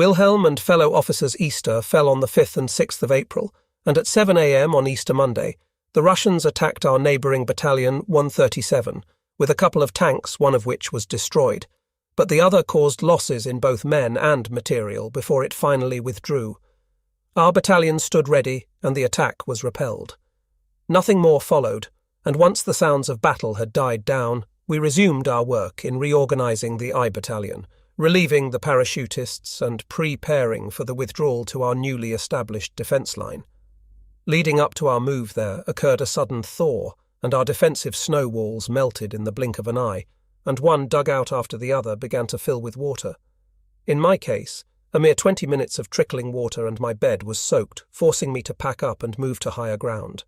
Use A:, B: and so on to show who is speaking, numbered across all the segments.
A: Wilhelm and fellow officers' Easter fell on the 5th and 6th of April, and at 7 a.m. on Easter Monday, the Russians attacked our neighbouring battalion 137, with a couple of tanks, one of which was destroyed, but the other caused losses in both men and material before it finally withdrew. Our battalion stood ready, and the attack was repelled. Nothing more followed, and once the sounds of battle had died down, we resumed our work in reorganising the I Battalion, relieving the parachutists and preparing for the withdrawal to our newly established defence line. Leading up to our move there occurred a sudden thaw, and our defensive snow walls melted in the blink of an eye, and one dugout after the other began to fill with water. In my case, a mere 20 minutes of trickling water and my bed was soaked, forcing me to pack up and move to higher ground.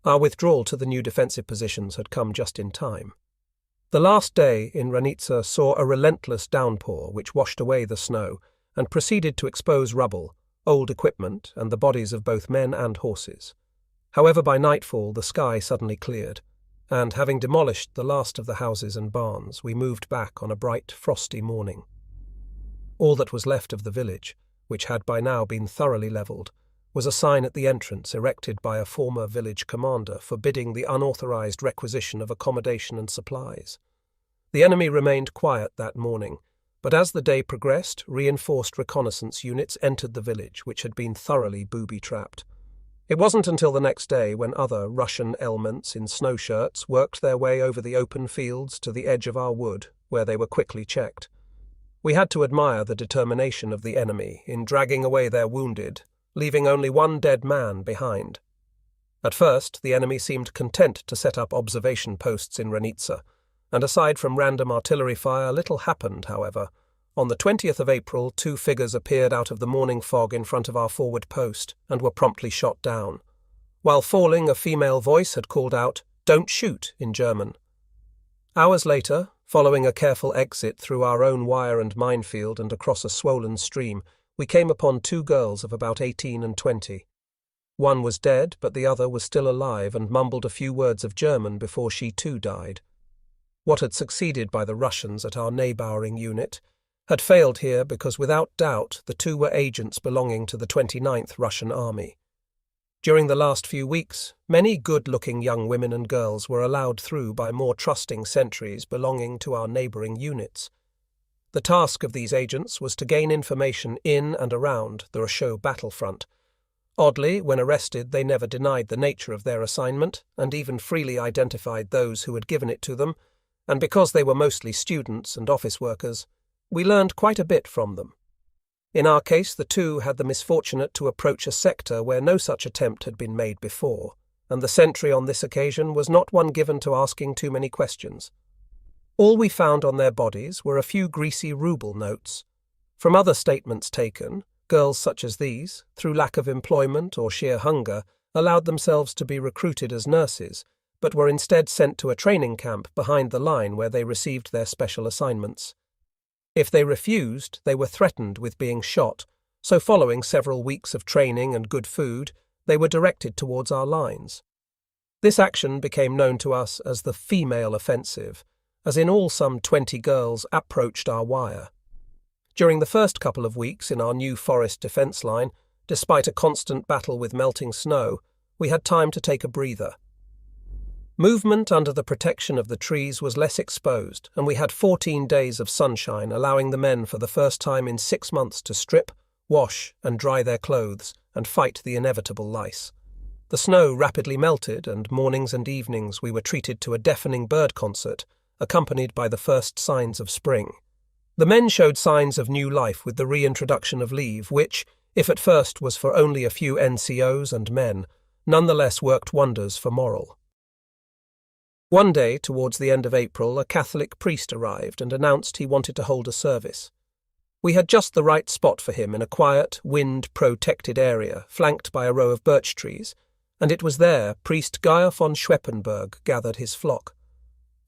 A: Our withdrawal to the new defensive positions had come just in time. The last day in Ranitsa saw a relentless downpour which washed away the snow and proceeded to expose rubble, old equipment, and the bodies of both men and horses. However, by nightfall the sky suddenly cleared, and having demolished the last of the houses and barns, we moved back on a bright, frosty morning. All that was left of the village, which had by now been thoroughly levelled, was a sign at the entrance erected by a former village commander forbidding the unauthorised requisition of accommodation and supplies. The enemy remained quiet that morning, but as the day progressed, reinforced reconnaissance units entered the village, which had been thoroughly booby-trapped. It wasn't until the next day when other Russian elements in snow shirts worked their way over the open fields to the edge of our wood, where they were quickly checked. We had to admire the determination of the enemy in dragging away their wounded, leaving only one dead man behind. At first, the enemy seemed content to set up observation posts in Ranitsa, and aside from random artillery fire, little happened, however. On the 20th of April, 2 figures appeared out of the morning fog in front of our forward post and were promptly shot down. While falling, a female voice had called out, "Don't shoot," in German. Hours later, following a careful exit through our own wire and minefield and across a swollen stream, we came upon 2 girls of about 18 and 20. One was dead, but the other was still alive and mumbled a few words of German before she too died. What had succeeded by the Russians at our neighbouring unit had failed here because without doubt the 2 were agents belonging to the 29th Russian Army. During the last few weeks, many good-looking young women and girls were allowed through by more trusting sentries belonging to our neighbouring units. The task of these agents was to gain information in and around the Rashau battlefront. Oddly, when arrested, they never denied the nature of their assignment and even freely identified those who had given it to them, and because they were mostly students and office workers, we learned quite a bit from them. In our case, the 2 had the misfortunate to approach a sector where no such attempt had been made before, and the sentry on this occasion was not one given to asking too many questions. All we found on their bodies were a few greasy ruble notes. From other statements taken, girls such as these, through lack of employment or sheer hunger, allowed themselves to be recruited as nurses, but were instead sent to a training camp behind the line where they received their special assignments. If they refused, they were threatened with being shot, so following several weeks of training and good food, they were directed towards our lines. This action became known to us as the female offensive, as in all some 20 girls approached our wire. During the first couple of weeks in our new forest defence line, despite a constant battle with melting snow, we had time to take a breather. Movement under the protection of the trees was less exposed, and we had 14 days of sunshine, allowing the men for the first time in 6 months to strip, wash, and dry their clothes, and fight the inevitable lice. The snow rapidly melted, and mornings and evenings we were treated to a deafening bird concert, accompanied by the first signs of spring. The men showed signs of new life with the reintroduction of leave, which, if at first was for only a few NCOs and men, nonetheless worked wonders for morale. One day, towards the end of April, a Catholic priest arrived and announced he wanted to hold a service. We had just the right spot for him in a quiet, wind-protected area, flanked by a row of birch trees, and it was there priest Geyer von Schweppenberg gathered his flock.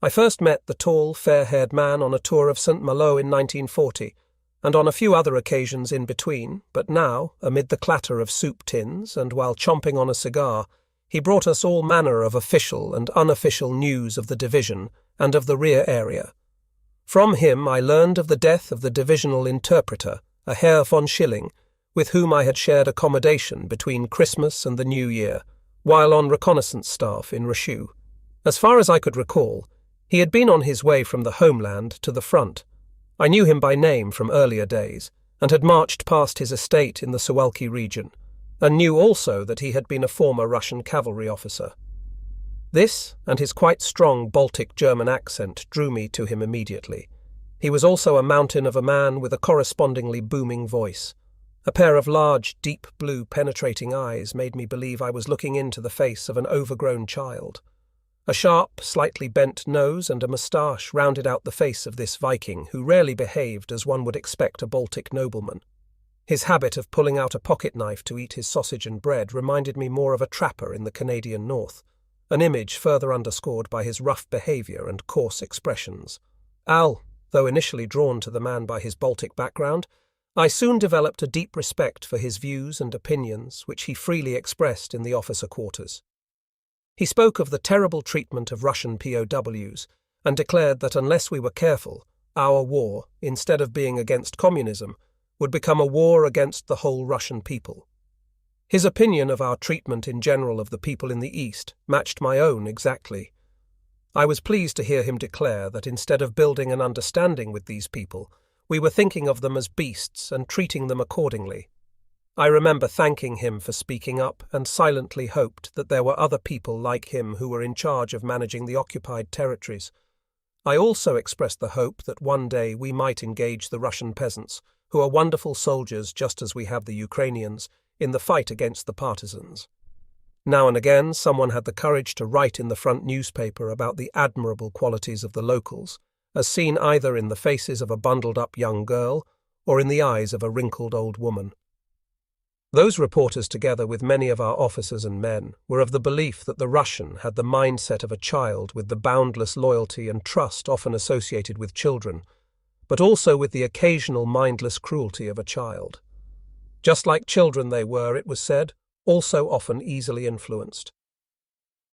A: I first met the tall, fair-haired man on a tour of St. Malo in 1940, and on a few other occasions in between, but now, amid the clatter of soup tins and while chomping on a cigar, he brought us all manner of official and unofficial news of the division and of the rear area. From him I learned of the death of the divisional interpreter a Herr von Schilling, with whom I had shared accommodation between Christmas and the New Year, while on reconnaissance staff in Rachou. As far as I could recall, he had been on his way from the homeland to the front. I knew him by name from earlier days, and had marched past his estate in the Suwalki region, and knew also that he had been a former Russian cavalry officer. This, and his quite strong Baltic German accent, drew me to him immediately. He was also a mountain of a man with a correspondingly booming voice. A pair of large, deep blue penetrating eyes made me believe I was looking into the face of an overgrown child. A sharp, slightly bent nose and a moustache rounded out the face of this Viking, who rarely behaved as one would expect a Baltic nobleman. His habit of pulling out a pocket knife to eat his sausage and bread reminded me more of a trapper in the Canadian North, an image further underscored by his rough behaviour and coarse expressions. Though initially drawn to the man by his Baltic background, I soon developed a deep respect for his views and opinions, which he freely expressed in the officer quarters. He spoke of the terrible treatment of Russian POWs and declared that unless we were careful, our war, instead of being against communism, would become a war against the whole Russian people. His opinion of our treatment in general of the people in the East matched my own exactly. I was pleased to hear him declare that instead of building an understanding with these people, we were thinking of them as beasts and treating them accordingly. I remember thanking him for speaking up and silently hoped that there were other people like him who were in charge of managing the occupied territories. I also expressed the hope that one day we might engage the Russian peasants, who are wonderful soldiers just as we have the Ukrainians, in the fight against the partisans. Now and again someone had the courage to write in the front newspaper about the admirable qualities of the locals, as seen either in the faces of a bundled-up young girl or in the eyes of a wrinkled old woman. Those reporters, together with many of our officers and men, were of the belief that the Russian had the mindset of a child with the boundless loyalty and trust often associated with children, but also with the occasional mindless cruelty of a child. Just like children they were, it was said, also often easily influenced.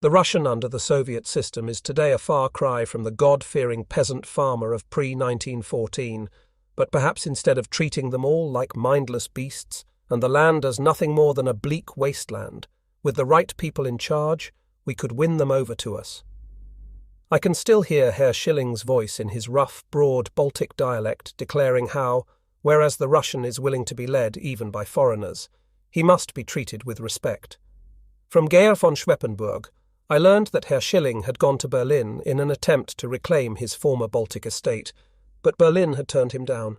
A: The Russian under the Soviet system is today a far cry from the God-fearing peasant farmer of pre-1914, but perhaps instead of treating them all like mindless beasts, and the land as nothing more than a bleak wasteland, with the right people in charge, we could win them over to us. I can still hear Herr Schilling's voice in his rough, broad Baltic dialect declaring how, whereas the Russian is willing to be led even by foreigners, he must be treated with respect. From Georg von Schweppenburg, I learned that Herr Schilling had gone to Berlin in an attempt to reclaim his former Baltic estate, but Berlin had turned him down.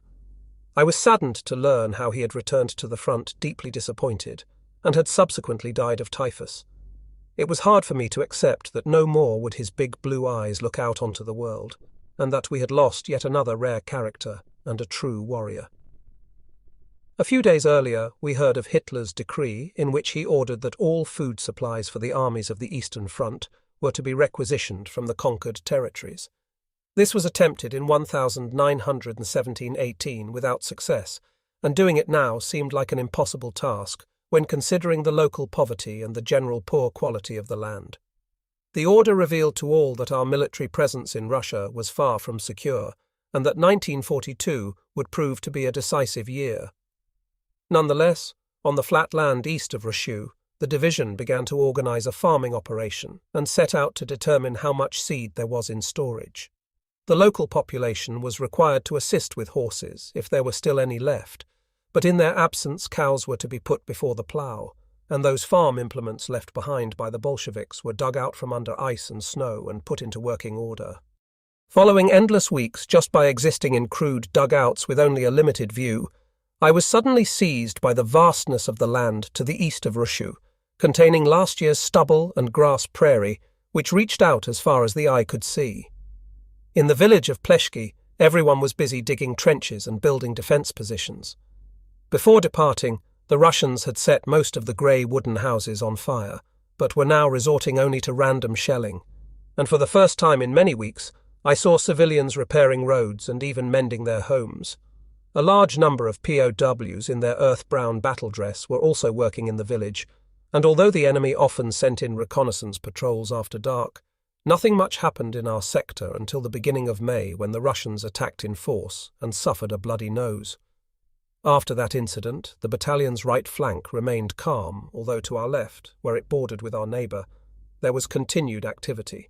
A: I was saddened to learn how he had returned to the front deeply disappointed, and had subsequently died of typhus. It was hard for me to accept that no more would his big blue eyes look out onto the world, and that we had lost yet another rare character and a true warrior. A few days earlier, we heard of Hitler's decree in which he ordered that all food supplies for the armies of the Eastern Front were to be requisitioned from the conquered territories. This was attempted in 1917-18 without success, and doing it now seemed like an impossible task when considering the local poverty and the general poor quality of the land. The order revealed to all that our military presence in Russia was far from secure, and that 1942 would prove to be a decisive year. Nonetheless, on the flat land east of Rachou, the division began to organize a farming operation and set out to determine how much seed there was in storage. The local population was required to assist with horses if there were still any left, but in their absence cows were to be put before the plough, and those farm implements left behind by the Bolsheviks were dug out from under ice and snow and put into working order. Following endless weeks just by existing in crude dugouts with only a limited view, I was suddenly seized by the vastness of the land to the east of Rachou, containing last year's stubble and grass prairie, which reached out as far as the eye could see. In the village of Pleshki, everyone was busy digging trenches and building defence positions. Before departing, the Russians had set most of the grey wooden houses on fire, but were now resorting only to random shelling, and for the first time in many weeks, I saw civilians repairing roads and even mending their homes. A large number of POWs in their earth-brown battle dress were also working in the village, and although the enemy often sent in reconnaissance patrols after dark, nothing much happened in our sector until the beginning of May when the Russians attacked in force and suffered a bloody nose. After that incident, the battalion's right flank remained calm, although to our left, where it bordered with our neighbour, there was continued activity.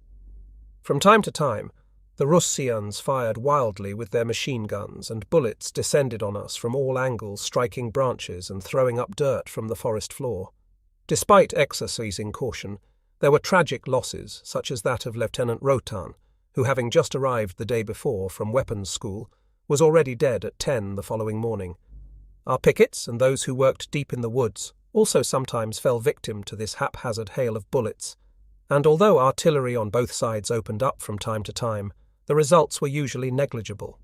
A: From time to time, the Russians fired wildly with their machine guns, and bullets descended on us from all angles, striking branches and throwing up dirt from the forest floor. Despite exercising caution, there were tragic losses, such as that of Lieutenant Rotan, who, having just arrived the day before from weapons school, was already dead at 10 the following morning. Our pickets and those who worked deep in the woods also sometimes fell victim to this haphazard hail of bullets, and although artillery on both sides opened up from time to time, the results were usually negligible.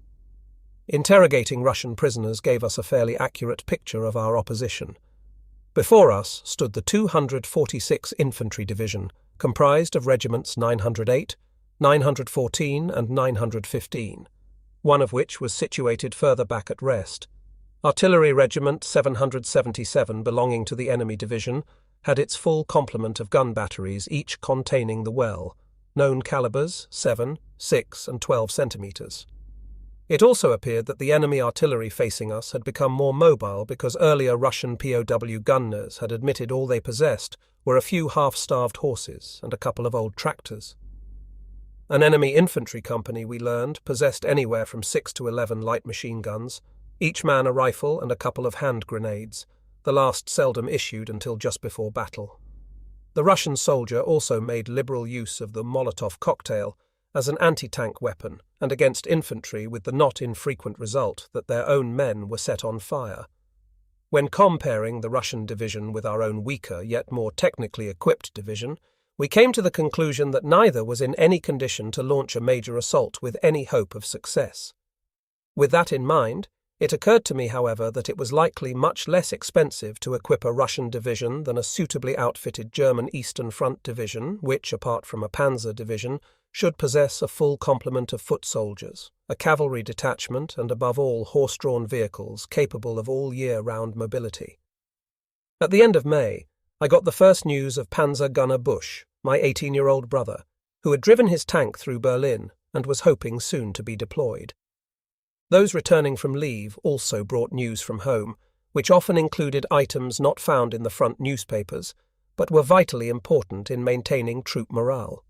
A: Interrogating Russian prisoners gave us a fairly accurate picture of our opposition. Before us stood the 246 Infantry Division, comprised of regiments 908, 914 and 915, one of which was situated further back at rest. Artillery Regiment 777, belonging to the enemy division, had its full complement of gun batteries, each containing the well, known calibers 7, 6 and 12 centimetres. It also appeared that the enemy artillery facing us had become more mobile because earlier Russian POW gunners had admitted all they possessed were a few half-starved horses and a couple of old tractors. An enemy infantry company, we learned, possessed anywhere from 6 to 11 light machine guns, each man a rifle and a couple of hand grenades, the last seldom issued until just before battle. The Russian soldier also made liberal use of the Molotov cocktail as an anti-tank weapon, and against infantry with the not infrequent result that their own men were set on fire. When comparing the Russian division with our own weaker yet more technically equipped division, we came to the conclusion that neither was in any condition to launch a major assault with any hope of success. With that in mind, it occurred to me, however, that it was likely much less expensive to equip a Russian division than a suitably outfitted German Eastern Front division, which, apart from a panzer division, should possess a full complement of foot soldiers, a cavalry detachment, and above all horse-drawn vehicles capable of all year-round mobility. At the end of May, I got the first news of Panzer Gunner Busch, my 18-year-old brother, who had driven his tank through Berlin and was hoping soon to be deployed. Those returning from leave also brought news from home, which often included items not found in the front newspapers, but were vitally important in maintaining troop morale.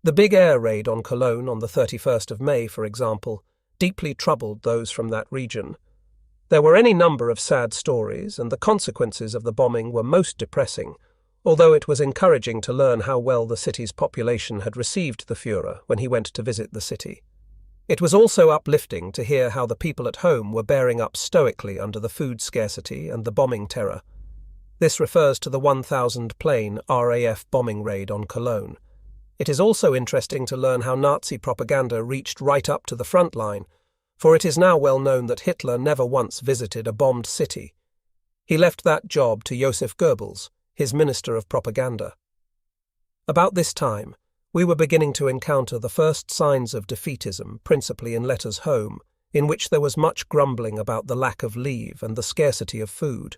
A: The big air raid on Cologne on the 31st of May, for example, deeply troubled those from that region. There were any number of sad stories, and the consequences of the bombing were most depressing, although it was encouraging to learn how well the city's population had received the Führer when he went to visit the city. It was also uplifting to hear how the people at home were bearing up stoically under the food scarcity and the bombing terror. This refers to the 1,000-plane RAF bombing raid on Cologne. It is also interesting to learn how Nazi propaganda reached right up to the front line, for it is now well known that Hitler never once visited a bombed city. He left that job to Joseph Goebbels, his Minister of Propaganda. About this time, we were beginning to encounter the first signs of defeatism, principally in letters home, in which there was much grumbling about the lack of leave and the scarcity of food.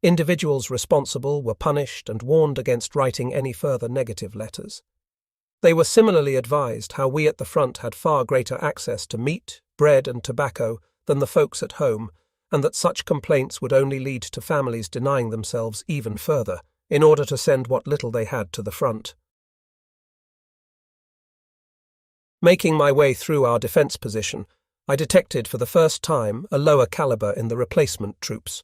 A: Individuals responsible were punished and warned against writing any further negative letters. They were similarly advised how we at the front had far greater access to meat, bread and tobacco than the folks at home, and that such complaints would only lead to families denying themselves even further, in order to send what little they had to the front. Making my way through our defence position, I detected for the first time a lower calibre in the replacement troops.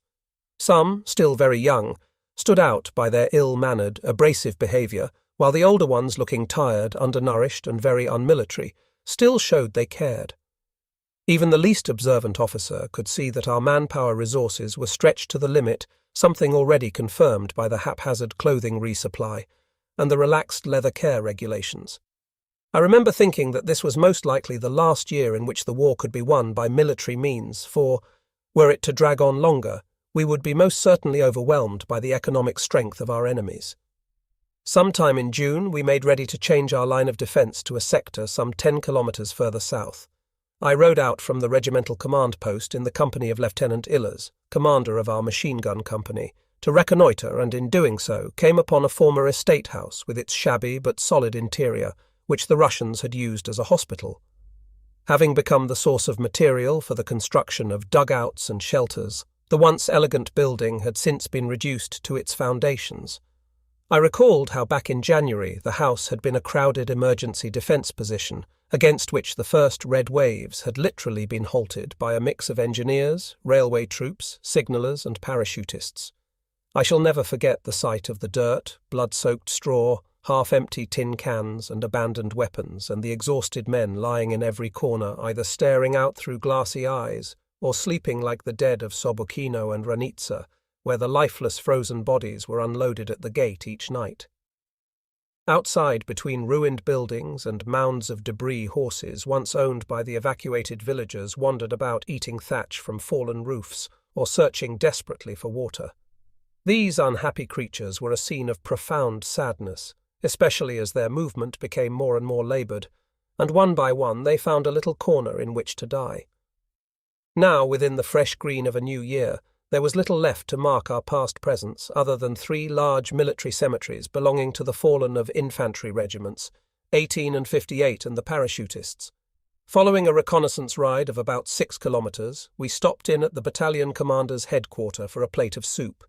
A: Some, still very young, stood out by their ill-mannered, abrasive behaviour, while the older ones, looking tired, undernourished and very unmilitary, still showed they cared. Even the least observant officer could see that our manpower resources were stretched to the limit, something already confirmed by the haphazard clothing resupply and the relaxed leather care regulations. I remember thinking that this was most likely the last year in which the war could be won by military means, for, were it to drag on longer, we would be most certainly overwhelmed by the economic strength of our enemies. Sometime in June, we made ready to change our line of defence to a sector some 10 kilometres further south. I rode out from the regimental command post in the company of Lieutenant Illers, commander of our machine gun company, to reconnoitre, and in doing so came upon a former estate house with its shabby but solid interior, which the Russians had used as a hospital. having become the source of material for the construction of dugouts and shelters. The once elegant building had since been reduced to its foundations. I recalled how back in January the house had been a crowded emergency defence position, against which the first red waves had literally been halted by a mix of engineers, railway troops, signallers and parachutists. I shall never forget the sight of the dirt, blood-soaked straw, half-empty tin cans and abandoned weapons, and the exhausted men lying in every corner, either staring out through glassy eyes or sleeping like the dead of Sobukino and Ranitsa, where the lifeless frozen bodies were unloaded at the gate each night. Outside, between ruined buildings and mounds of debris, horses, once owned by the evacuated villagers, wandered about eating thatch from fallen roofs or searching desperately for water. These unhappy creatures were a scene of profound sadness, especially as their movement became more and more laboured, and one by one they found a little corner in which to die. Now, within the fresh green of a new year, there was little left to mark our past presence other than 3 large military cemeteries belonging to the fallen of infantry regiments, 18 and 58, and the parachutists. Following a reconnaissance ride of about 6 kilometres, we stopped in at the battalion commander's headquarters for a plate of soup.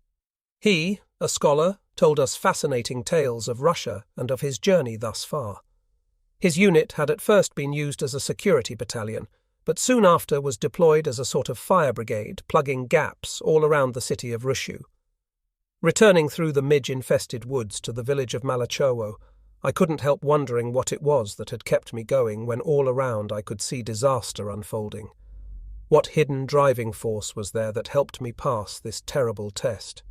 A: He, a scholar, told us fascinating tales of Russia and of his journey thus far. His unit had at first been used as a security battalion, but soon after was deployed as a sort of fire brigade, plugging gaps all around the city of Rushu. Returning through the midge-infested woods to the village of Malachowo, I couldn't help wondering what it was that had kept me going when all around I could see disaster unfolding. What hidden driving force was there that helped me pass this terrible test?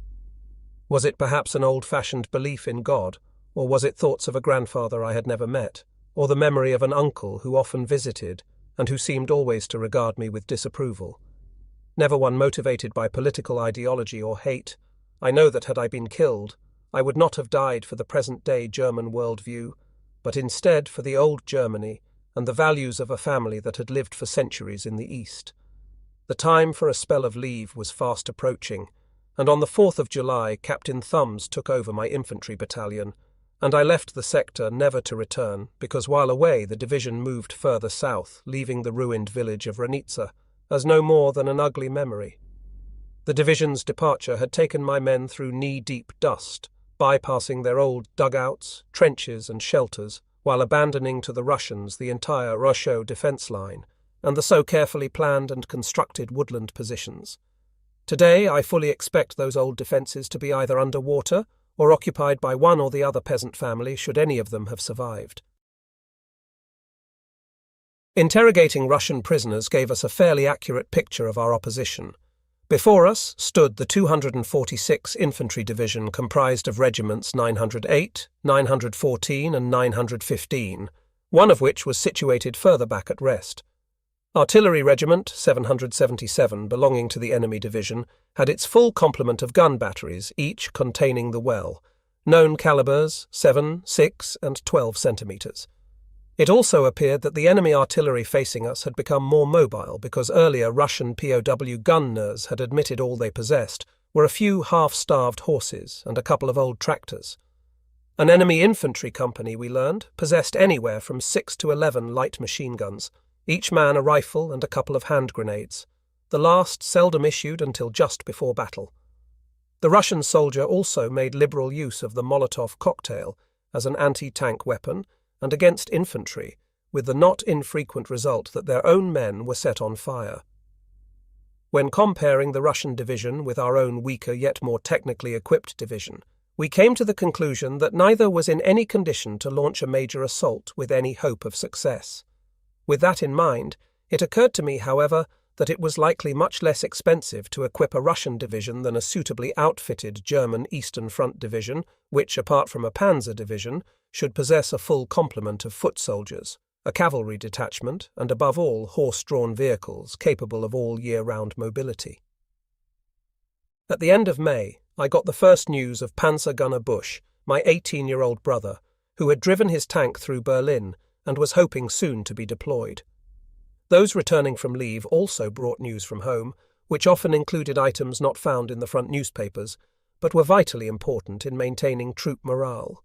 A: Was it perhaps an old-fashioned belief in God, or was it thoughts of a grandfather I had never met, or the memory of an uncle who often visited and who seemed always to regard me with disapproval? Never one motivated by political ideology or hate, I know that had I been killed, I would not have died for the present-day German worldview, but instead for the old Germany and the values of a family that had lived for centuries in the East. The time for a spell of leave was fast approaching, and on the 4th of July Captain Thumbs took over my infantry battalion, and I left the sector never to return, because while away the division moved further south, leaving the ruined village of Ranitsa as no more than an ugly memory. The division's departure had taken my men through knee-deep dust, bypassing their old dugouts, trenches and shelters, while abandoning to the Russians the entire Rosho defence line and the so carefully planned and constructed woodland positions. Today I fully expect those old defences to be either under water or occupied by one or the other peasant family, should any of them have survived. Interrogating Russian prisoners gave us a fairly accurate picture of our opposition. Before us stood the 246 Infantry Division, comprised of regiments 908, 914 and 915, one of which was situated further back at rest. Artillery Regiment 777, belonging to the enemy division, had its full complement of gun batteries, each containing the well, known calibers 7, 6 and 12 centimetres. It also appeared that the enemy artillery facing us had become more mobile because earlier Russian POW gunners had admitted all they possessed were a few half-starved horses and a couple of old tractors. An enemy infantry company, we learned, possessed anywhere from 6 to 11 light machine guns, each man a rifle and a couple of hand grenades, the last seldom issued until just before battle. The Russian soldier also made liberal use of the Molotov cocktail as an anti-tank weapon and against infantry, with the not infrequent result that their own men were set on fire. When comparing the Russian division with our own weaker yet more technically equipped division, we came to the conclusion that neither was in any condition to launch a major assault with any hope of success. With that in mind, it occurred to me, however, that it was likely much less expensive to equip a Russian division than a suitably outfitted German Eastern Front division, which, apart from a panzer division, should possess a full complement of foot soldiers, a cavalry detachment, and above all horse-drawn vehicles capable of all year-round mobility. At the end of May, I got the first news of Panzer Gunner Busch, my 18-year-old brother, who had driven his tank through Berlin and was hoping soon to be deployed. Those returning from leave also brought news from home, which often included items not found in the front newspapers, but were vitally important in maintaining troop morale.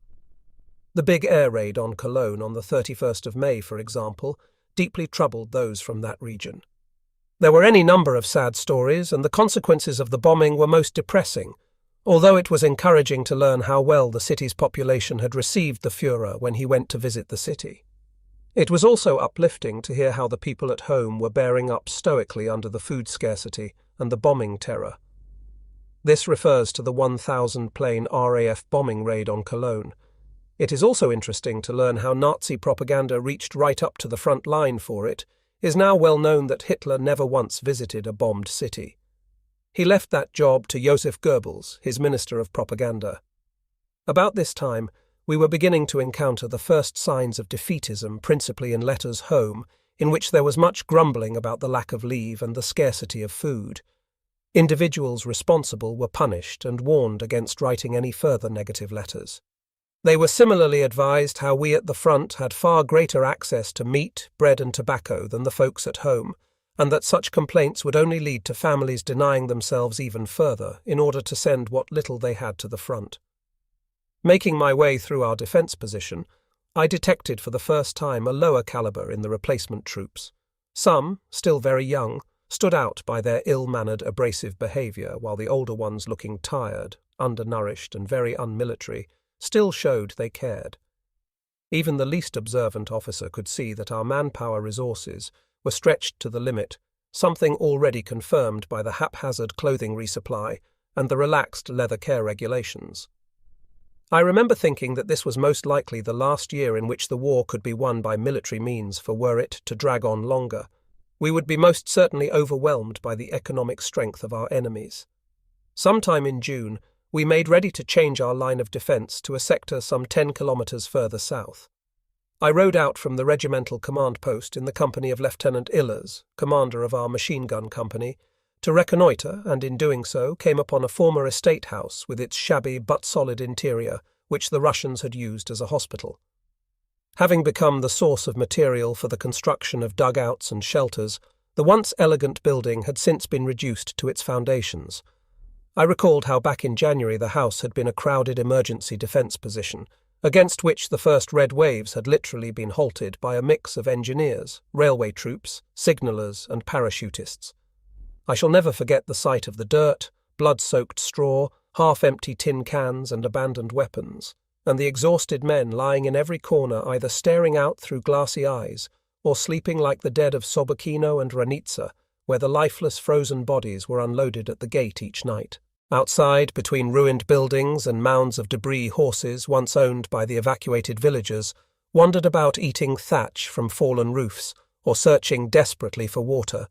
A: The big air raid on Cologne on the 31st of May, for example, deeply troubled those from that region. There were any number of sad stories, and the consequences of the bombing were most depressing, although it was encouraging to learn how well the city's population had received the Führer when he went to visit the city. It was also uplifting to hear how the people at home were bearing up stoically under the food scarcity and the bombing terror. This refers to the 1,000-plane RAF bombing raid on Cologne. It is also interesting to learn how Nazi propaganda reached right up to the front line for it. It is now well known that Hitler never once visited a bombed city. He left that job to Joseph Goebbels, his Minister of Propaganda. About this time, we were beginning to encounter the first signs of defeatism, principally in letters home, in which there was much grumbling about the lack of leave and the scarcity of food. Individuals responsible were punished and warned against writing any further negative letters. They were similarly advised how we at the front had far greater access to meat, bread and tobacco than the folks at home, and that such complaints would only lead to families denying themselves even further in order to send what little they had to the front. Making my way through our defence position, I detected for the first time a lower calibre in the replacement troops. Some, still very young, stood out by their ill-mannered, abrasive behaviour, while the older ones, looking tired, undernourished and very unmilitary, still showed they cared. Even the least observant officer could see that our manpower resources were stretched to the limit, something already confirmed by the haphazard clothing resupply and the relaxed leather care regulations. I remember thinking that this was most likely the last year in which the war could be won by military means, for were it to drag on longer, we would be most certainly overwhelmed by the economic strength of our enemies. Sometime in June, we made ready to change our line of defence to a sector some 10 kilometres further south. I rode out from the regimental command post in the company of Lieutenant Illers, commander of our machine gun company, to reconnoitre, and in doing so came upon a former estate house with its shabby but solid interior, which the Russians had used as a hospital. Having become the source of material for the construction of dugouts and shelters, the once elegant building had since been reduced to its foundations. I recalled how back in January the house had been a crowded emergency defence position, against which the first red waves had literally been halted by a mix of engineers, railway troops, signallers and parachutists. I shall never forget the sight of the dirt, blood-soaked straw, half-empty tin cans and abandoned weapons, and the exhausted men lying in every corner either staring out through glassy eyes or sleeping like the dead of Sobokino and Ranitsa, where the lifeless frozen bodies were unloaded at the gate each night. Outside, between ruined buildings and mounds of debris, horses, once owned by the evacuated villagers, wandered about eating thatch from fallen roofs or searching desperately for water.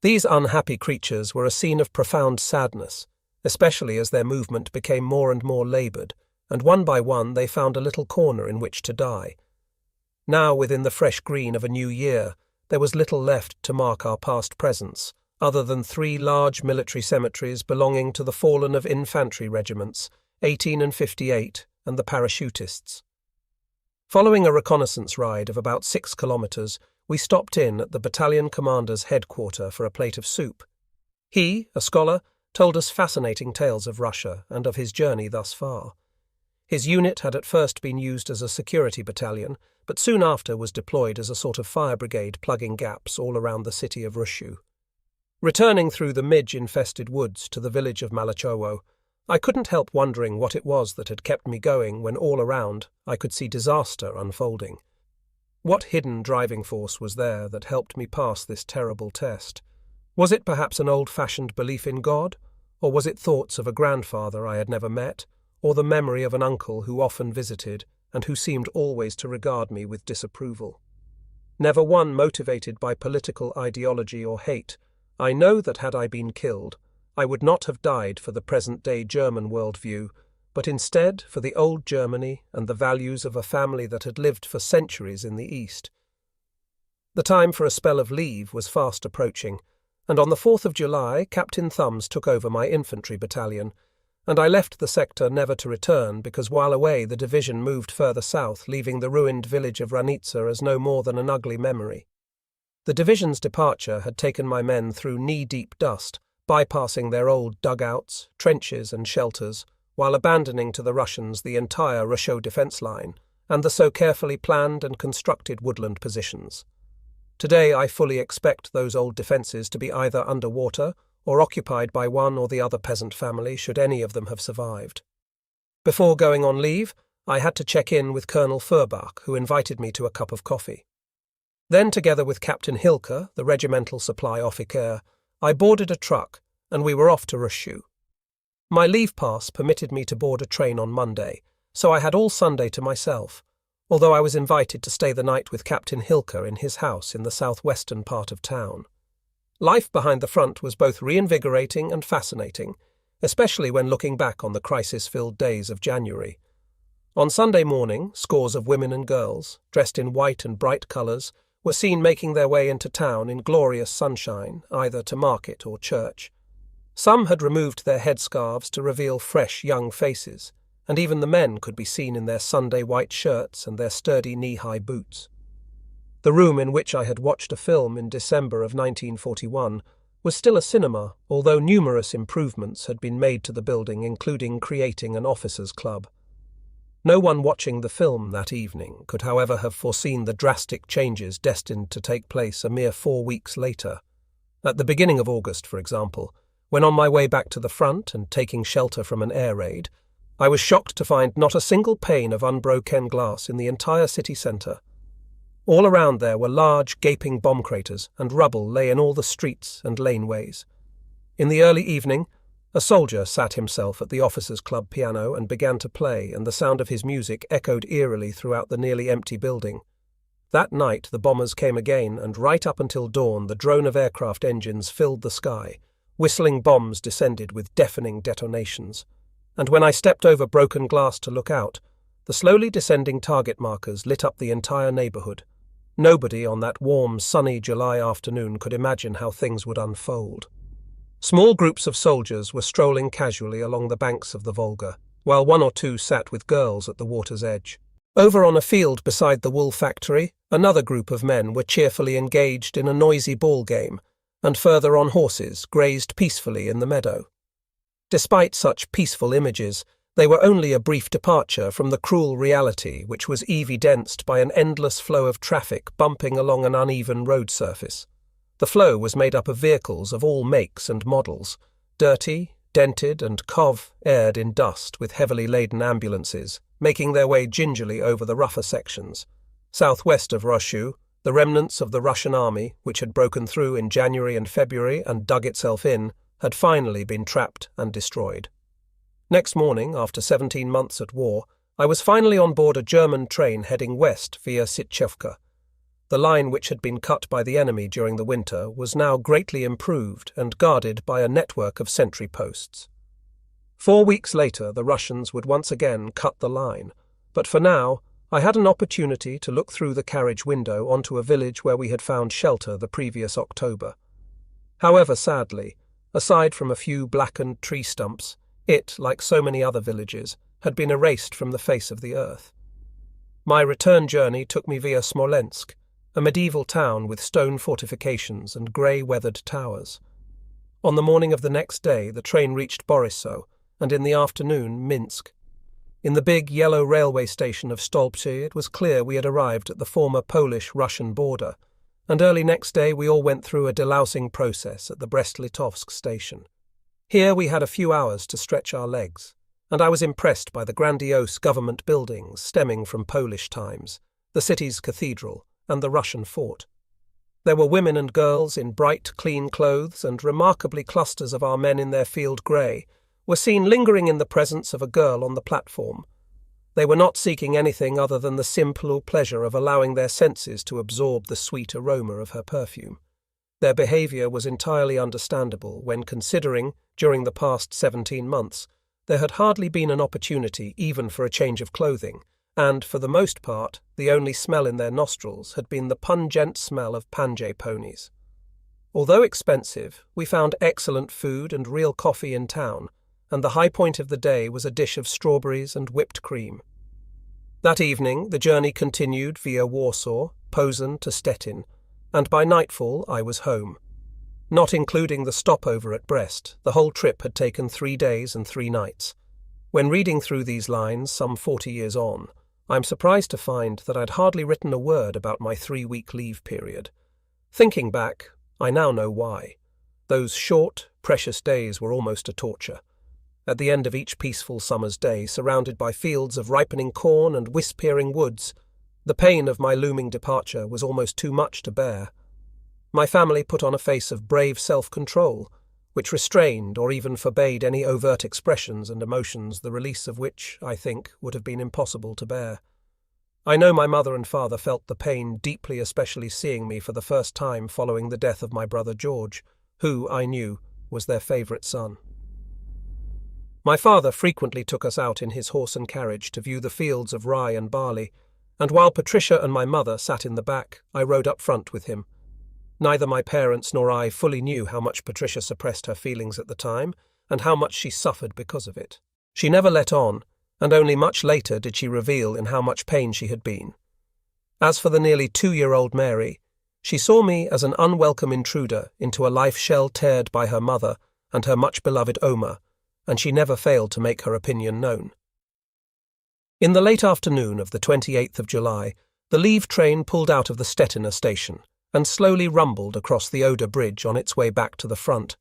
A: These unhappy creatures were a scene of profound sadness, especially as their movement became more and more laboured, and one by one they found a little corner in which to die. Now, within the fresh green of a new year, there was little left to mark our past presence, other than 3 large military cemeteries belonging to the fallen of infantry regiments, 18 and 58, and the parachutists. Following a reconnaissance ride of about 6 kilometres, we stopped in at the battalion commander's headquarters for a plate of soup. He, a scholar, told us fascinating tales of Russia and of his journey thus far. His unit had at first been used as a security battalion, but soon after was deployed as a sort of fire brigade plugging gaps all around the city of Rushu. Returning through the midge-infested woods to the village of Malachowo, I couldn't help wondering what it was that had kept me going when all around I could see disaster unfolding. What hidden driving force was there that helped me pass this terrible test? Was it perhaps an old-fashioned belief in God? Or was it thoughts of a grandfather I had never met? Or the memory of an uncle who often visited and who seemed always to regard me with disapproval? Never one motivated by political ideology or hate, I know that had I been killed, I would not have died for the present-day German worldview, but instead for the old Germany and the values of a family that had lived for centuries in the East. The time for a spell of leave was fast approaching, and on the 4th of July Captain Thumbs took over my infantry battalion, and I left the sector never to return because while away the division moved further south, leaving the ruined village of Ranitsa as no more than an ugly memory. The division's departure had taken my men through knee-deep dust, bypassing their old dugouts, trenches and shelters, while abandoning to the Russians the entire Rusho defence line and the so carefully planned and constructed woodland positions. Today I fully expect those old defences to be either under water or occupied by one or the other peasant family should any of them have survived. Before going on leave, I had to check in with Colonel Furbach, who invited me to a cup of coffee. Then, together with Captain Hilke, the regimental supply officer, I boarded a truck, and we were off to Röschau. My leave pass permitted me to board a train on Monday, so I had all Sunday to myself, although I was invited to stay the night with Captain Hilke in his house in the southwestern part of town. Life behind the front was both reinvigorating and fascinating, especially when looking back on the crisis-filled days of January. On Sunday morning, scores of women and girls, dressed in white and bright colours, were seen making their way into town in glorious sunshine, either to market or church. Some had removed their headscarves to reveal fresh young faces, and even the men could be seen in their Sunday white shirts and their sturdy knee-high boots. The room in which I had watched a film in December of 1941 was still a cinema, although numerous improvements had been made to the building, including creating an officers' club. No one watching the film that evening could, however, have foreseen the drastic changes destined to take place a mere 4 weeks later. At the beginning of August, for example, when on my way back to the front and taking shelter from an air raid, I was shocked to find not a single pane of unbroken glass in the entire city centre. All around there were large, gaping bomb craters, and rubble lay in all the streets and laneways. In the early evening, a soldier sat himself at the officers' club piano and began to play, and the sound of his music echoed eerily throughout the nearly empty building. That night the bombers came again, and right up until dawn the drone of aircraft engines filled the sky. Whistling bombs descended with deafening detonations. And when I stepped over broken glass to look out, the slowly descending target markers lit up the entire neighbourhood. Nobody on that warm, sunny July afternoon could imagine how things would unfold. Small groups of soldiers were strolling casually along the banks of the Volga, while one or two sat with girls at the water's edge. Over on a field beside the wool factory, another group of men were cheerfully engaged in a noisy ball game, and further on horses grazed peacefully in the meadow. Despite such peaceful images, they were only a brief departure from the cruel reality which was evidenced by an endless flow of traffic bumping along an uneven road surface. The flow was made up of vehicles of all makes and models, dirty, dented and covered in dust, with heavily laden ambulances, making their way gingerly over the rougher sections. Southwest of Röschau, the remnants of the Russian army, which had broken through in January and February and dug itself in, had finally been trapped and destroyed. Next morning, after 17 months at war, I was finally on board a German train heading west via Sitchevka. The line which had been cut by the enemy during the winter was now greatly improved and guarded by a network of sentry posts. 4 weeks later, the Russians would once again cut the line, but for now, I had an opportunity to look through the carriage window onto a village where we had found shelter the previous October. However, sadly, aside from a few blackened tree stumps, it, like so many other villages, had been erased from the face of the earth. My return journey took me via Smolensk, a medieval town with stone fortifications and grey weathered towers. On the morning of the next day, the train reached Borisov, and in the afternoon, Minsk. In the big yellow railway station of Stolpce, it was clear we had arrived at the former Polish-Russian border, and early next day we all went through a delousing process at the Brest-Litovsk station. Here we had a few hours to stretch our legs, and I was impressed by the grandiose government buildings stemming from Polish times, the city's cathedral, and the Russian fort. There were women and girls in bright, clean clothes, and remarkably clusters of our men in their field grey were seen lingering in the presence of a girl on the platform. They were not seeking anything other than the simple pleasure of allowing their senses to absorb the sweet aroma of her perfume. Their behaviour was entirely understandable when considering, during the past 17 months, there had hardly been an opportunity even for a change of clothing, and, for the most part, the only smell in their nostrils had been the pungent smell of Panjay ponies. Although expensive, we found excellent food and real coffee in town, and the high point of the day was a dish of strawberries and whipped cream. That evening, the journey continued via Warsaw, Posen to Stettin, and by nightfall I was home. Not including the stopover at Brest, the whole trip had taken 3 days and 3 nights. When reading through these lines some 40 years on, I'm surprised to find that I'd hardly written a word about my 3-week leave period. Thinking back, I now know why. Those short, precious days were almost a torture. At the end of each peaceful summer's day, surrounded by fields of ripening corn and wisp-peering woods, the pain of my looming departure was almost too much to bear. My family put on a face of brave self-control, which restrained or even forbade any overt expressions and emotions, the release of which, I think, would have been impossible to bear. I know my mother and father felt the pain deeply, especially seeing me for the first time following the death of my brother George, who, I knew, was their favourite son. My father frequently took us out in his horse and carriage to view the fields of rye and barley, and while Patricia and my mother sat in the back, I rode up front with him. Neither my parents nor I fully knew how much Patricia suppressed her feelings at the time, and how much she suffered because of it. She never let on, and only much later did she reveal in how much pain she had been. As for the nearly 2-year-old Mary, she saw me as an unwelcome intruder into a life shell teared by her mother and her much-beloved Omar, and she never failed to make her opinion known. In the late afternoon of the 28th of July, the leave train pulled out of the Stettiner station and slowly rumbled across the Oder Bridge on its way back to the front.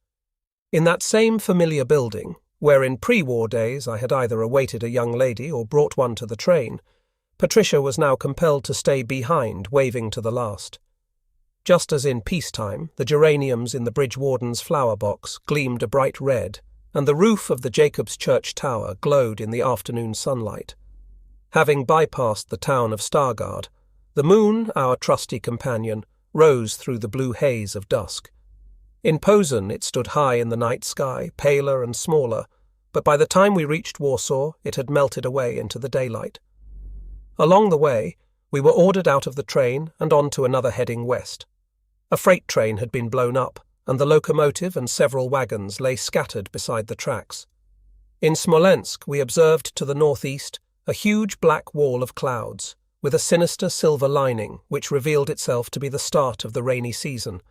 A: In that same familiar building, where in pre-war days I had either awaited a young lady or brought one to the train, Patricia was now compelled to stay behind, waving to the last. Just as in peacetime, the geraniums in the bridge warden's flower box gleamed a bright red, and the roof of the Jacob's Church tower glowed in the afternoon sunlight. Having bypassed the town of Stargard, the moon, our trusty companion, rose through the blue haze of dusk. In Posen it stood high in the night sky, paler and smaller, but by the time we reached Warsaw it had melted away into the daylight. Along the way, we were ordered out of the train and on to another heading west. A freight train had been blown up, and the locomotive and several wagons lay scattered beside the tracks. In Smolensk we observed to the northeast a huge black wall of clouds, with a sinister silver lining which revealed itself to be the start of the rainy season,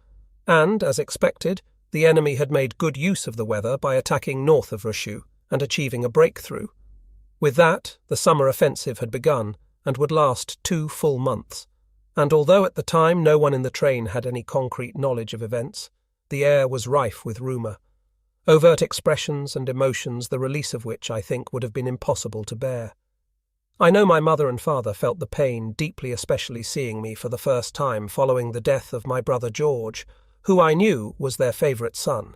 A: and, as expected, the enemy had made good use of the weather by attacking north of Rushu and achieving a breakthrough. With that, the summer offensive had begun and would last 2 full months, and although at the time no one in the train had any concrete knowledge of events, the air was rife with rumour. Overt expressions and emotions, the release of which I think would have been impossible to bear. I know my mother and father felt the pain deeply, especially seeing me for the first time following the death of my brother George, who I knew was their favourite son.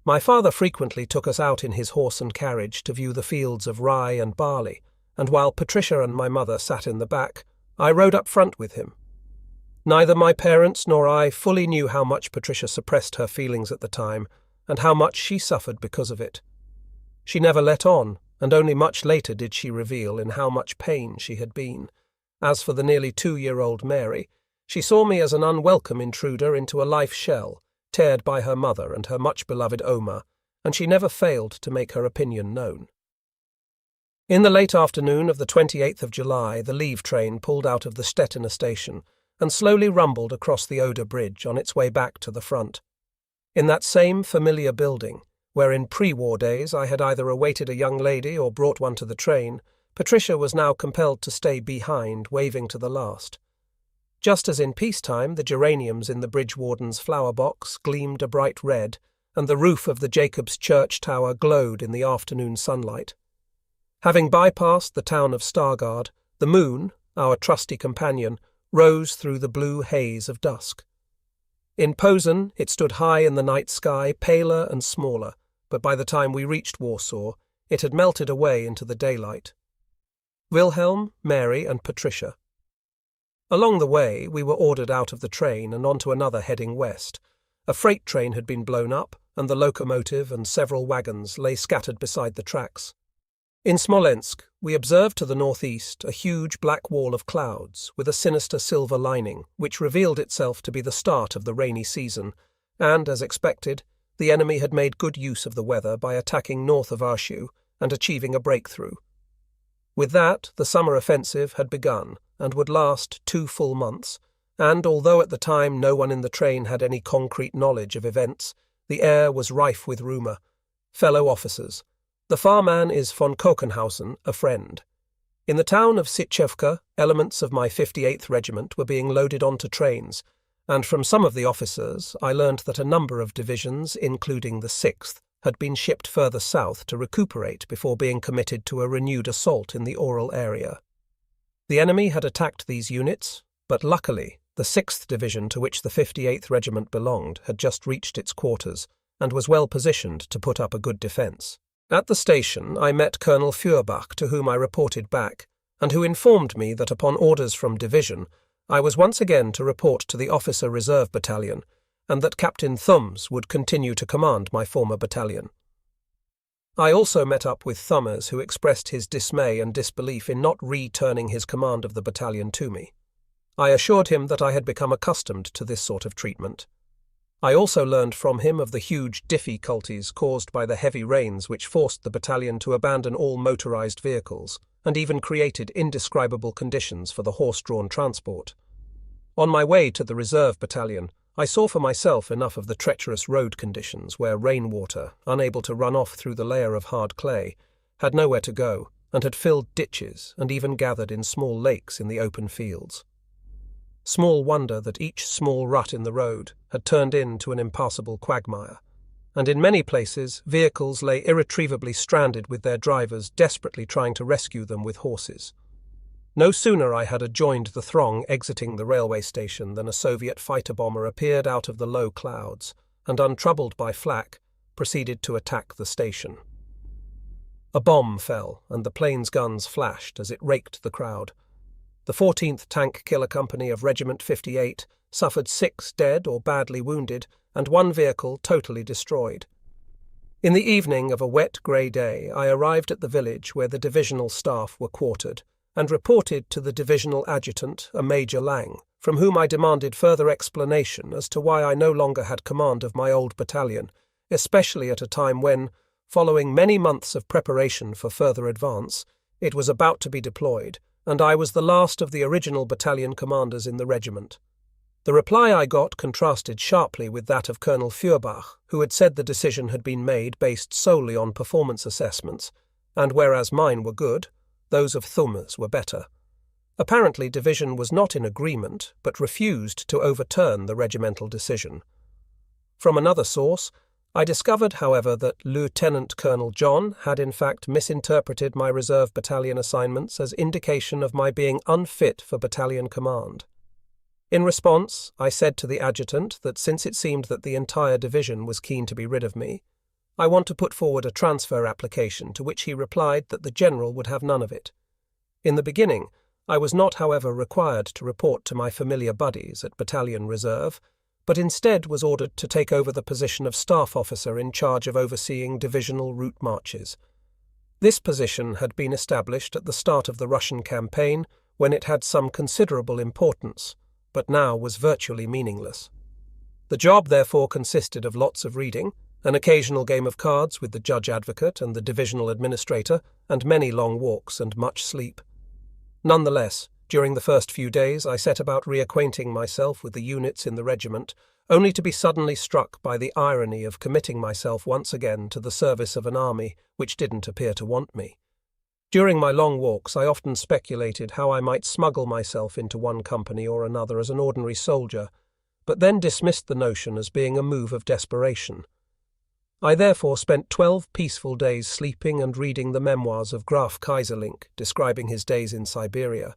A: My father frequently took us out in his horse and carriage to view the fields of rye and barley, and while Patricia and my mother sat in the back, I rode up front with him. Neither my parents nor I fully knew how much Patricia suppressed her feelings at the time, and how much she suffered because of it. She never let on, and only much later did she reveal in how much pain she had been. As for the nearly 2-year-old Mary, she saw me as an unwelcome intruder into a life shell, teared by her mother and her much-beloved Omar, and she never failed to make her opinion known. In the late afternoon of the 28th of July, the leave train pulled out of the Stettiner station and slowly rumbled across the Oder Bridge on its way back to the front. In that same familiar building, where in pre-war days I had either awaited a young lady or brought one to the train, Patricia was now compelled to stay behind, waving to the last. Just as in peacetime, the geraniums in the bridge warden's flower box gleamed a bright red, and the roof of the Jacob's Church tower glowed in the afternoon sunlight. Having bypassed the town of Stargard, the moon, our trusty companion, rose through the blue haze of dusk. In Posen it stood high in the night sky, paler and smaller, but by the time we reached Warsaw, it had melted away into the daylight. Wilhelm, Mary, and Patricia. Along the way, we were ordered out of the train and onto another heading west. A freight train had been blown up, and the locomotive and several wagons lay scattered beside the tracks. In Smolensk, we observed to the northeast a huge black wall of clouds with a sinister silver lining, which revealed itself to be the start of the rainy season, and, as expected, the enemy had made good use of the weather by attacking north of Arshu and achieving a breakthrough. With that, the summer offensive had begun and would last 2 full months, and although at the time no one in the train had any concrete knowledge of events, the air was rife with rumour. Fellow officers. The farman is von Kochenhausen, a friend. In the town of Sitchevka, elements of my 58th Regiment were being loaded onto trains, and from some of the officers I learned that a number of divisions, including the 6th, had been shipped further south to recuperate before being committed to a renewed assault in the Oral area. The enemy had attacked these units, but luckily the 6th Division, to which the 58th Regiment belonged, had just reached its quarters and was well positioned to put up a good defence. At the station I met Colonel Feuerbach, to whom I reported back, and who informed me that upon orders from Division I was once again to report to the Officer Reserve Battalion, and that Captain Thumbs would continue to command my former battalion. I also met up with Thummers, who expressed his dismay and disbelief in not returning his command of the battalion to me. I assured him that I had become accustomed to this sort of treatment. I also learned from him of the huge difficulties caused by the heavy rains which forced the battalion to abandon all motorized vehicles, and even created indescribable conditions for the horse-drawn transport. On my way to the reserve battalion, I saw for myself enough of the treacherous road conditions where rainwater, unable to run off through the layer of hard clay, had nowhere to go, and had filled ditches and even gathered in small lakes in the open fields. Small wonder that each small rut in the road had turned into an impassable quagmire, and in many places vehicles lay irretrievably stranded with their drivers desperately trying to rescue them with horses. No sooner I had joined the throng exiting the railway station than a Soviet fighter bomber appeared out of the low clouds and, untroubled by flak, proceeded to attack the station. A bomb fell and the plane's guns flashed as it raked the crowd. The 14th Tank Killer Company of Regiment 58 suffered 6 dead or badly wounded and 1 vehicle totally destroyed. In the evening of a wet grey day, I arrived at the village where the divisional staff were quartered and reported to the divisional adjutant, a Major Lang, from whom I demanded further explanation as to why I no longer had command of my old battalion, especially at a time when, following many months of preparation for further advance, it was about to be deployed, and I was the last of the original battalion commanders in the regiment. The reply I got contrasted sharply with that of Colonel Feuerbach, who had said the decision had been made based solely on performance assessments, and whereas mine were good, those of Thummers were better. Apparently Division was not in agreement, but refused to overturn the regimental decision. From another source, I discovered, however, that Lieutenant Colonel John had in fact misinterpreted my reserve battalion assignments as indication of my being unfit for battalion command. In response, I said to the adjutant that since it seemed that the entire division was keen to be rid of me, I want to put forward a transfer application, to which he replied that the general would have none of it. In the beginning, I was not, however, required to report to my familiar buddies at Battalion Reserve, but instead was ordered to take over the position of staff officer in charge of overseeing divisional route marches. This position had been established at the start of the Russian campaign, when it had some considerable importance, but now was virtually meaningless. The job therefore consisted of lots of reading, an occasional game of cards with the judge-advocate and the divisional administrator, and many long walks and much sleep. Nonetheless, during the first few days I set about reacquainting myself with the units in the regiment, only to be suddenly struck by the irony of committing myself once again to the service of an army which didn't appear to want me. During my long walks I often speculated how I might smuggle myself into one company or another as an ordinary soldier, but then dismissed the notion as being a move of desperation. I therefore spent 12 peaceful days sleeping and reading the memoirs of Graf Kaiserlink, describing his days in Siberia.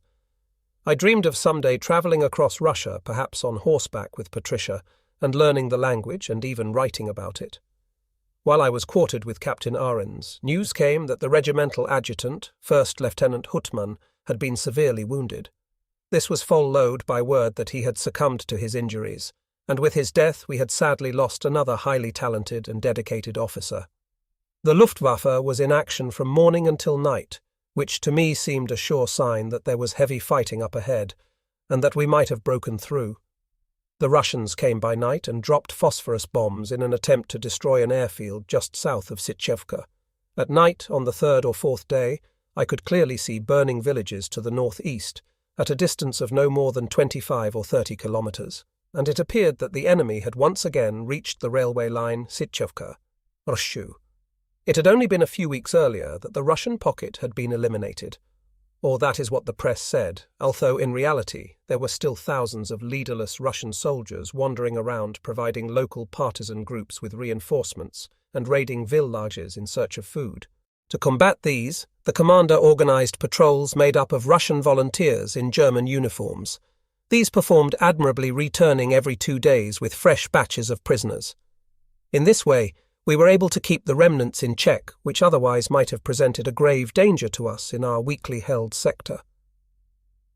A: I dreamed of someday travelling across Russia, perhaps on horseback with Patricia, and learning the language and even writing about it. While I was quartered with Captain Ahrens, news came that the regimental adjutant, First Lieutenant Huttmann, had been severely wounded. This was followed by word that he had succumbed to his injuries, and with his death we had sadly lost another highly talented and dedicated officer. The Luftwaffe was in action from morning until night, which to me seemed a sure sign that there was heavy fighting up ahead, and that we might have broken through. The Russians came by night and dropped phosphorus bombs in an attempt to destroy an airfield just south of Sitchevka. At night, on the 3rd or 4th day, I could clearly see burning villages to the northeast, at a distance of no more than 25 or 30 kilometres, and it appeared that the enemy had once again reached the railway line Sitchevka-Rshu. It had only been a few weeks earlier that the Russian pocket had been eliminated. Or that is what the press said, although in reality there were still thousands of leaderless Russian soldiers wandering around providing local partisan groups with reinforcements and raiding villages in search of food. To combat these, the commander organized patrols made up of Russian volunteers in German uniforms. These performed admirably, returning every 2 days with fresh batches of prisoners. In this way, we were able to keep the remnants in check, which otherwise might have presented a grave danger to us in our weakly held sector.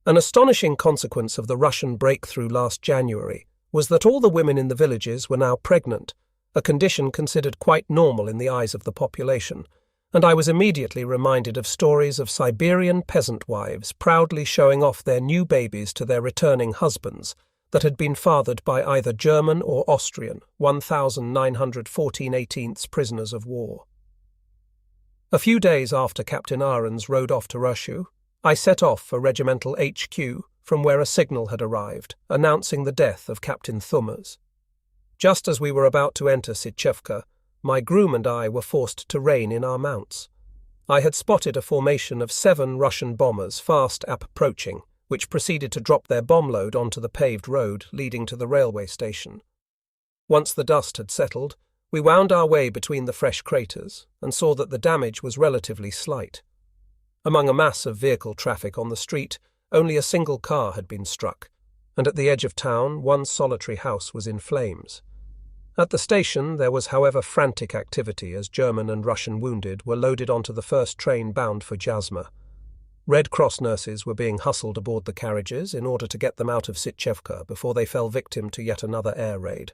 A: An astonishing consequence of the Russian breakthrough last January was that all the women in the villages were now pregnant, a condition considered quite normal in the eyes of the population, and I was immediately reminded of stories of Siberian peasant wives proudly showing off their new babies to their returning husbands that had been fathered by either German or Austrian 1,914/18 prisoners of war. A few days after Captain Ahrens rode off to Russia, I set off for Regimental HQ from where a signal had arrived, announcing the death of Captain Thummers. Just as we were about to enter Sitchevka, my groom and I were forced to rein in our mounts. I had spotted a formation of 7 Russian bombers fast approaching, which proceeded to drop their bomb load onto the paved road leading to the railway station. Once the dust had settled, we wound our way between the fresh craters and saw that the damage was relatively slight. Among a mass of vehicle traffic on the street, only a single car had been struck, and at the edge of town, one solitary house was in flames. At the station, there was, however, frantic activity as German and Russian wounded were loaded onto the first train bound for Jasma. Red Cross nurses were being hustled aboard the carriages in order to get them out of Sitchevka before they fell victim to yet another air raid.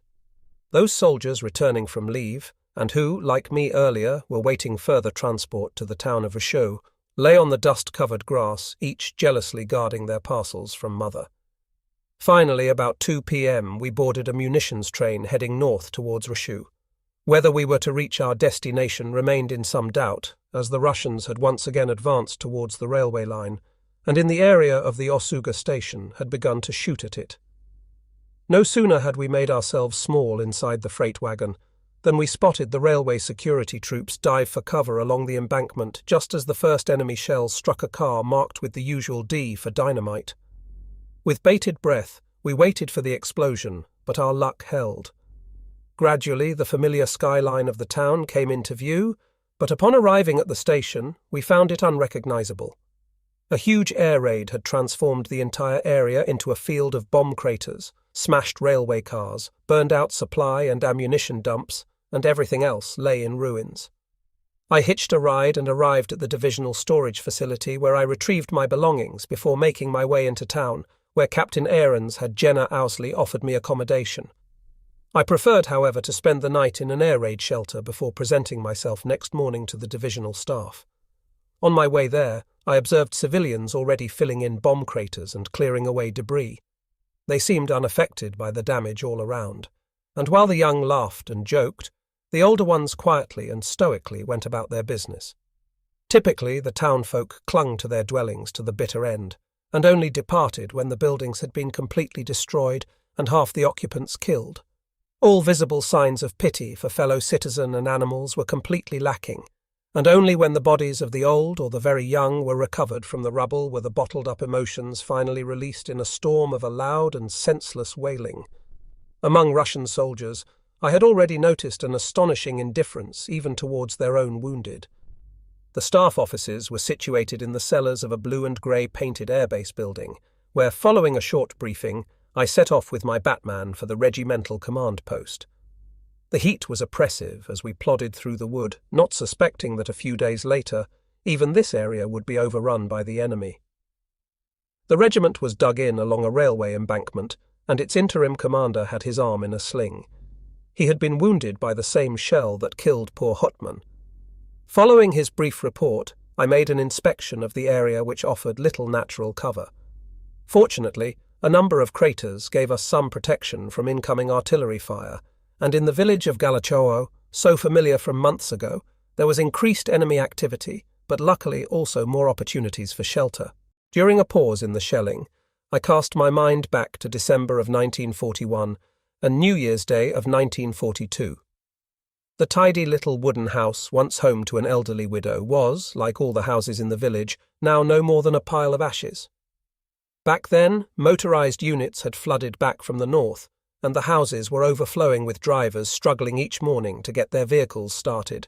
A: Those soldiers returning from leave, and who, like me earlier, were waiting further transport to the town of Russia, lay on the dust-covered grass, each jealously guarding their parcels from mother. Finally, about 2 p.m., we boarded a munitions train heading north towards Russia. Whether we were to reach our destination remained in some doubt, as the Russians had once again advanced towards the railway line, and in the area of the Osuga station had begun to shoot at it. No sooner had we made ourselves small inside the freight wagon than we spotted the railway security troops dive for cover along the embankment just as the first enemy shells struck a car marked with the usual D for dynamite. With bated breath, we waited for the explosion, but our luck held. Gradually, the familiar skyline of the town came into view, but upon arriving at the station, we found it unrecognizable. A huge air raid had transformed the entire area into a field of bomb craters, smashed railway cars, burned out supply and ammunition dumps, and everything else lay in ruins. I hitched a ride and arrived at the divisional storage facility where I retrieved my belongings before making my way into town, where Captain Ahrens had Jenna Owsley offered me accommodation. I preferred, however, to spend the night in an air raid shelter before presenting myself next morning to the divisional staff. On my way there, I observed civilians already filling in bomb craters and clearing away debris. They seemed unaffected by the damage all around, and while the young laughed and joked, the older ones quietly and stoically went about their business. Typically, the townfolk clung to their dwellings to the bitter end, and only departed when the buildings had been completely destroyed and half the occupants killed. All visible signs of pity for fellow citizen and animals were completely lacking, and only when the bodies of the old or the very young were recovered from the rubble were the bottled-up emotions finally released in a storm of a loud and senseless wailing. Among Russian soldiers, I had already noticed an astonishing indifference even towards their own wounded. The staff offices were situated in the cellars of a blue and grey painted airbase building, where, following a short briefing, I set off with my Batman for the regimental command post. The heat was oppressive as we plodded through the wood, not suspecting that a few days later, even this area would be overrun by the enemy. The regiment was dug in along a railway embankment, and its interim commander had his arm in a sling. He had been wounded by the same shell that killed poor Hotman. Following his brief report, I made an inspection of the area which offered little natural cover. Fortunately, a number of craters gave us some protection from incoming artillery fire, and in the village of Galachowo, so familiar from months ago, there was increased enemy activity, but luckily also more opportunities for shelter. During a pause in the shelling, I cast my mind back to December of 1941 and New Year's Day of 1942. The tidy little wooden house, once home to an elderly widow, was, like all the houses in the village, now no more than a pile of ashes. Back then, motorized units had flooded back from the north, and the houses were overflowing with drivers struggling each morning to get their vehicles started.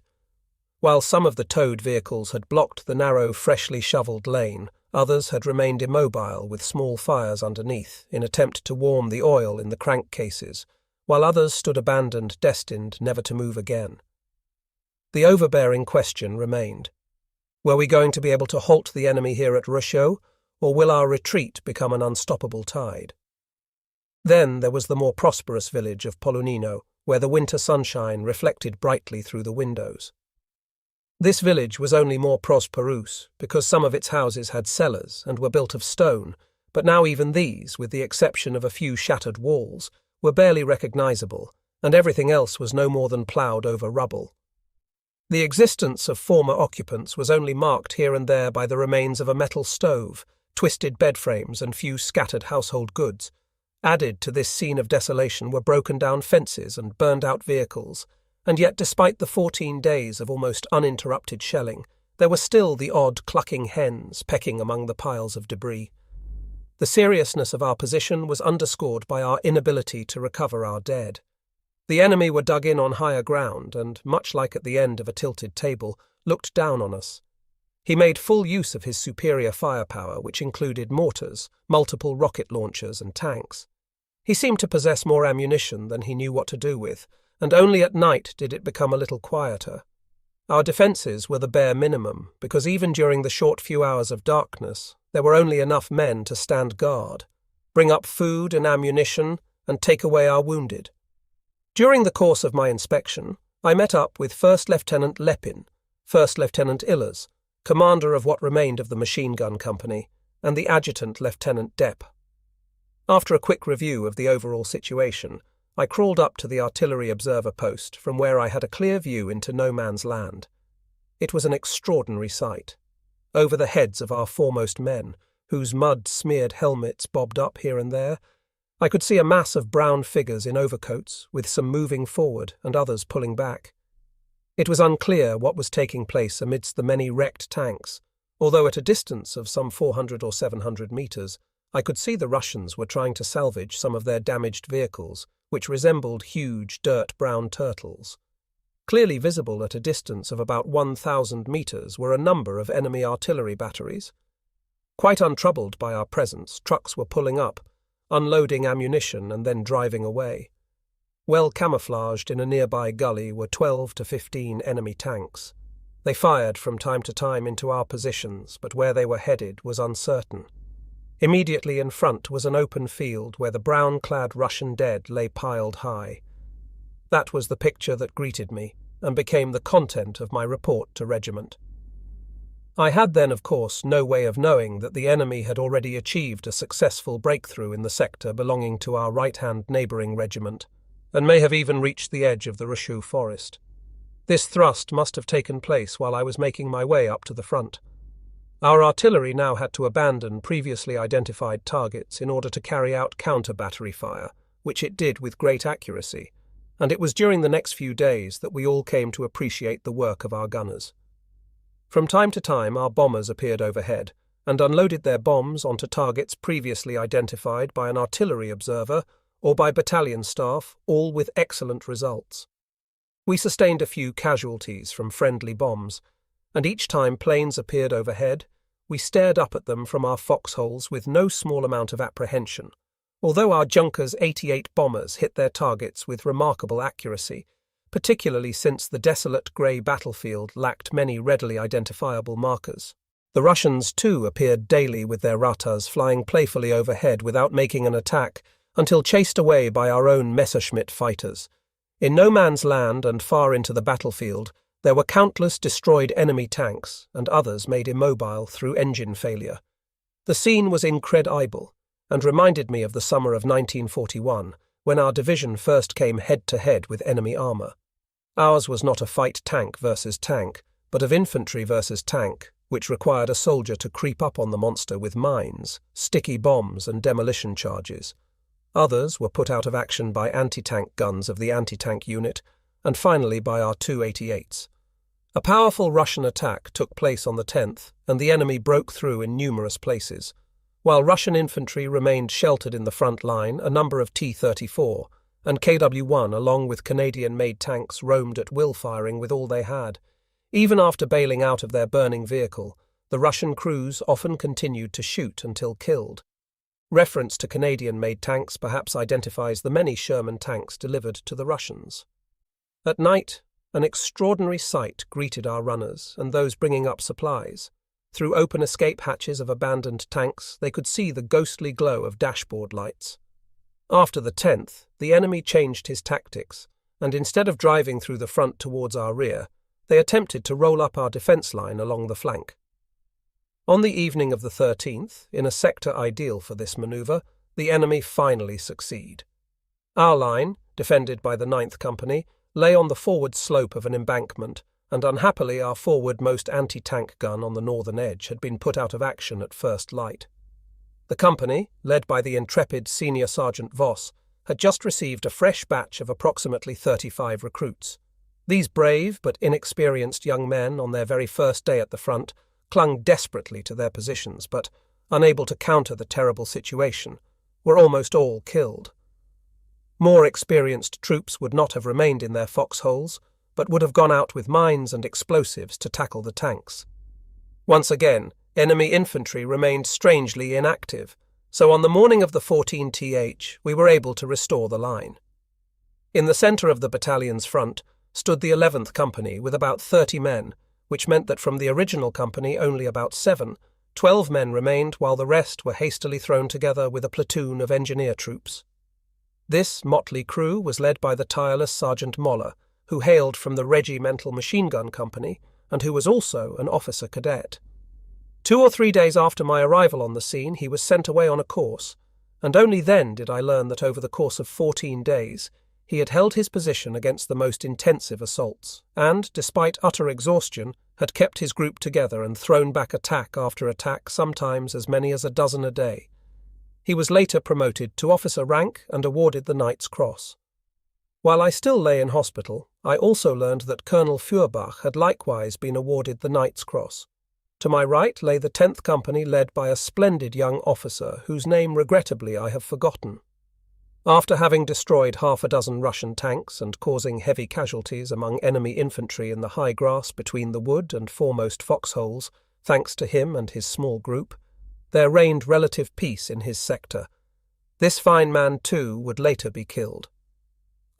A: While some of the towed vehicles had blocked the narrow, freshly shoveled lane, others had remained immobile with small fires underneath in attempt to warm the oil in the crankcases, while others stood abandoned, destined never to move again. The overbearing question remained. Were we going to be able to halt the enemy here at Ruscio, or will our retreat become an unstoppable tide? Then there was the more prosperous village of Polonino, where the winter sunshine reflected brightly through the windows. This village was only more prosperous because some of its houses had cellars and were built of stone, but now even these, with the exception of a few shattered walls, were barely recognizable, and everything else was no more than ploughed over rubble. The existence of former occupants was only marked here and there by the remains of a metal stove, twisted bed frames, and few scattered household goods. Added to this scene of desolation were broken-down fences and burned-out vehicles, and yet despite the 14 days of almost uninterrupted shelling, there were still the odd clucking hens pecking among the piles of debris. The seriousness of our position was underscored by our inability to recover our dead. The enemy were dug in on higher ground and, much like at the end of a tilted table, looked down on us. He made full use of his superior firepower, which included mortars, multiple rocket launchers, and tanks. He seemed to possess more ammunition than he knew what to do with, and only at night did it become a little quieter. Our defences were the bare minimum, because even during the short few hours of darkness, there were only enough men to stand guard, bring up food and ammunition, and take away our wounded. During the course of my inspection, I met up with First Lieutenant Lepin, First Lieutenant Illers, commander of what remained of the machine gun company, and the Adjutant Lieutenant Depp. After a quick review of the overall situation, I crawled up to the artillery observer post from where I had a clear view into no man's land. It was an extraordinary sight. Over the heads of our foremost men, whose mud-smeared helmets bobbed up here and there, I could see a mass of brown figures in overcoats, with some moving forward and others pulling back. It was unclear what was taking place amidst the many wrecked tanks, although at a distance of some 400 or 700 meters, I could see the Russians were trying to salvage some of their damaged vehicles, which resembled huge dirt-brown turtles. Clearly visible at a distance of about 1,000 meters were a number of enemy artillery batteries. Quite untroubled by our presence, trucks were pulling up, unloading ammunition and then driving away. Well camouflaged in a nearby gully were 12 to 15 enemy tanks. They fired from time to time into our positions, but where they were headed was uncertain. Immediately in front was an open field where the brown-clad Russian dead lay piled high. That was the picture that greeted me and became the content of my report to regiment. I had then, of course, no way of knowing that the enemy had already achieved a successful breakthrough in the sector belonging to our right-hand neighbouring regiment, and may have even reached the edge of the Ruscio forest. This thrust must have taken place while I was making my way up to the front. Our artillery now had to abandon previously identified targets in order to carry out counter-battery fire, which it did with great accuracy, and it was during the next few days that we all came to appreciate the work of our gunners. From time to time our bombers appeared overhead and unloaded their bombs onto targets previously identified by an artillery observer or by battalion staff, all with excellent results. We sustained a few casualties from friendly bombs, and each time planes appeared overhead, we stared up at them from our foxholes with no small amount of apprehension. Although our Junkers 88 bombers hit their targets with remarkable accuracy, particularly since the desolate grey battlefield lacked many readily identifiable markers. The Russians, too, appeared daily with their Ratas flying playfully overhead without making an attack, until chased away by our own Messerschmitt fighters. In no man's land and far into the battlefield, there were countless destroyed enemy tanks, and others made immobile through engine failure. The scene was incredible, and reminded me of the summer of 1941, when our division first came head-to-head with enemy armour. Ours was not a fight tank versus tank, but of infantry versus tank, which required a soldier to creep up on the monster with mines, sticky bombs and demolition charges. Others were put out of action by anti-tank guns of the anti-tank unit, and finally by our 288s. A powerful Russian attack took place on the 10th, and the enemy broke through in numerous places. While Russian infantry remained sheltered in the front line, a number of T-34 and KW-1 along with Canadian-made tanks roamed at will, firing with all they had. Even after bailing out of their burning vehicle, the Russian crews often continued to shoot until killed. Reference to Canadian-made tanks perhaps identifies the many Sherman tanks delivered to the Russians. At night, an extraordinary sight greeted our runners and those bringing up supplies. Through open escape hatches of abandoned tanks, they could see the ghostly glow of dashboard lights. After the 10th, the enemy changed his tactics, and instead of driving through the front towards our rear, they attempted to roll up our defence line along the flank. On the evening of the 13th, in a sector ideal for this manoeuvre, the enemy finally succeed. Our line, defended by the 9th Company, lay on the forward slope of an embankment, and unhappily our forward-most anti-tank gun on the northern edge had been put out of action at first light. The company, led by the intrepid Senior Sergeant Voss, had just received a fresh batch of approximately 35 recruits. These brave but inexperienced young men, on their very first day at the front, clung desperately to their positions, but, unable to counter the terrible situation, were almost all killed. More experienced troops would not have remained in their foxholes, but would have gone out with mines and explosives to tackle the tanks. Once again, enemy infantry remained strangely inactive, so on the morning of the 14th, we were able to restore the line. In the centre of the battalion's front stood the 11th Company with about 30 men, which meant that from the original company only about 12 men remained, while the rest were hastily thrown together with a platoon of engineer troops. This motley crew was led by the tireless Sergeant Moller, who hailed from the Regimental Machine Gun Company and who was also an officer cadet. 2 or 3 days after my arrival on the scene, he was sent away on a course, and only then did I learn that over the course of 14 days he had held his position against the most intensive assaults, and, despite utter exhaustion, had kept his group together and thrown back attack after attack, sometimes as many as a dozen a day. He was later promoted to officer rank and awarded the Knight's Cross. While I still lay in hospital, I also learned that Colonel Feuerbach had likewise been awarded the Knight's Cross. To my right lay the 10th Company, led by a splendid young officer whose name regrettably I have forgotten. After having destroyed half a dozen Russian tanks and causing heavy casualties among enemy infantry in the high grass between the wood and foremost foxholes, thanks to him and his small group, there reigned relative peace in his sector. This fine man, too, would later be killed.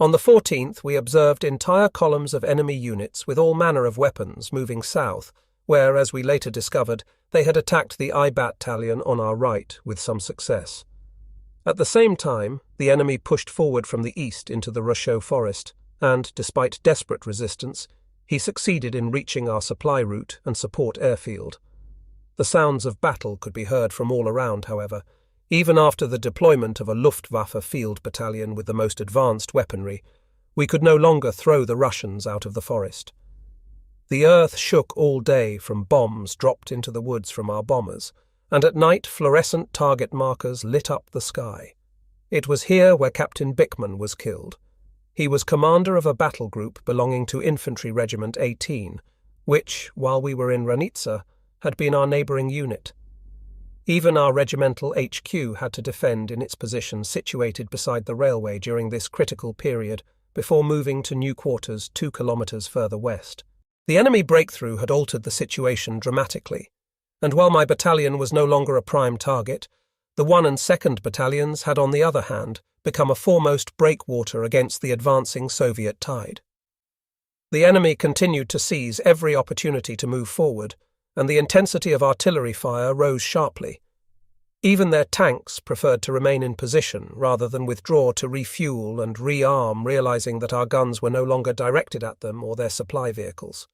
A: On the 14th, we observed entire columns of enemy units with all manner of weapons moving south, where, as we later discovered, they had attacked the I Battalion on our right with some success. At the same time, the enemy pushed forward from the east into the Rocheux forest, and, despite desperate resistance, he succeeded in reaching our supply route and support airfield. The sounds of battle could be heard from all around, however. Even after the deployment of a Luftwaffe field battalion with the most advanced weaponry, we could no longer throw the Russians out of the forest. The earth shook all day from bombs dropped into the woods from our bombers, and at night fluorescent target markers lit up the sky. It was here where Captain Bickman was killed. He was commander of a battle group belonging to Infantry Regiment 18, which, while we were in Ranitza, had been our neighbouring unit. Even our regimental HQ had to defend in its position situated beside the railway during this critical period before moving to new quarters 2 kilometres further west. The enemy breakthrough had altered the situation dramatically, and while my battalion was no longer a prime target, the 1 and 2nd Battalions had, on the other hand, become a foremost breakwater against the advancing Soviet tide. The enemy continued to seize every opportunity to move forward, and the intensity of artillery fire rose sharply. Even their tanks preferred to remain in position rather than withdraw to refuel and rearm, realizing that our guns were no longer directed at them or their supply vehicles.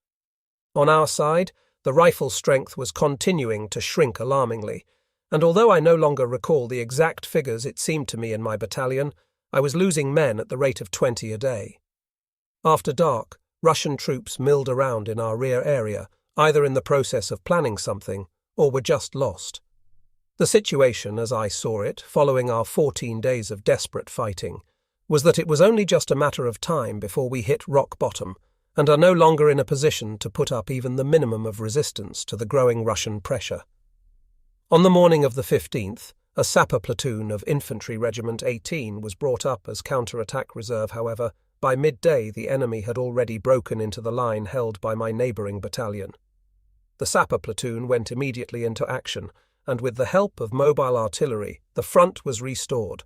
A: On our side, the rifle strength was continuing to shrink alarmingly, and although I no longer recall the exact figures it seemed to me in my battalion, I was losing men at the rate of 20 a day. After dark, Russian troops milled around in our rear area, either in the process of planning something or were just lost. The situation, as I saw it, following our 14 days of desperate fighting, was that it was only just a matter of time before we hit rock bottom, and are no longer in a position to put up even the minimum of resistance to the growing Russian pressure. On the morning of the 15th, a sapper platoon of Infantry Regiment 18 was brought up as counter-attack reserve. However, by midday the enemy had already broken into the line held by my neighbouring battalion. The sapper platoon went immediately into action, and with the help of mobile artillery, the front was restored.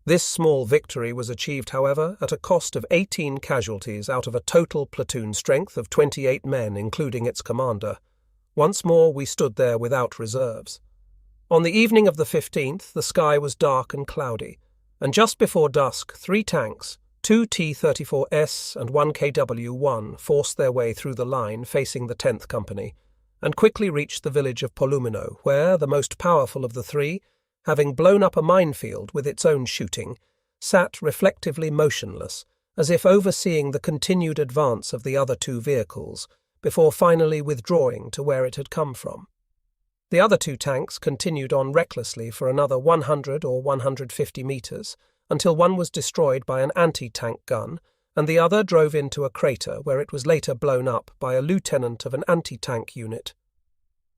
A: This small victory was achieved, however, at a cost of 18 casualties out of a total platoon strength of 28 men, including its commander. Once more we stood there without reserves. On the evening of the 15th, the sky was dark and cloudy, and just before dusk, 3 tanks, 2 T-34S and 1 KW-1, forced their way through the line facing the 10th Company, and quickly reached the village of Polumino, where the most powerful of the 3, having blown up a minefield with its own shooting, sat reflectively motionless, as if overseeing the continued advance of the other 2 vehicles, before finally withdrawing to where it had come from. The other 2 tanks continued on recklessly for another 100 or 150 metres, until one was destroyed by an anti-tank gun, and the other drove into a crater where it was later blown up by a lieutenant of an anti-tank unit.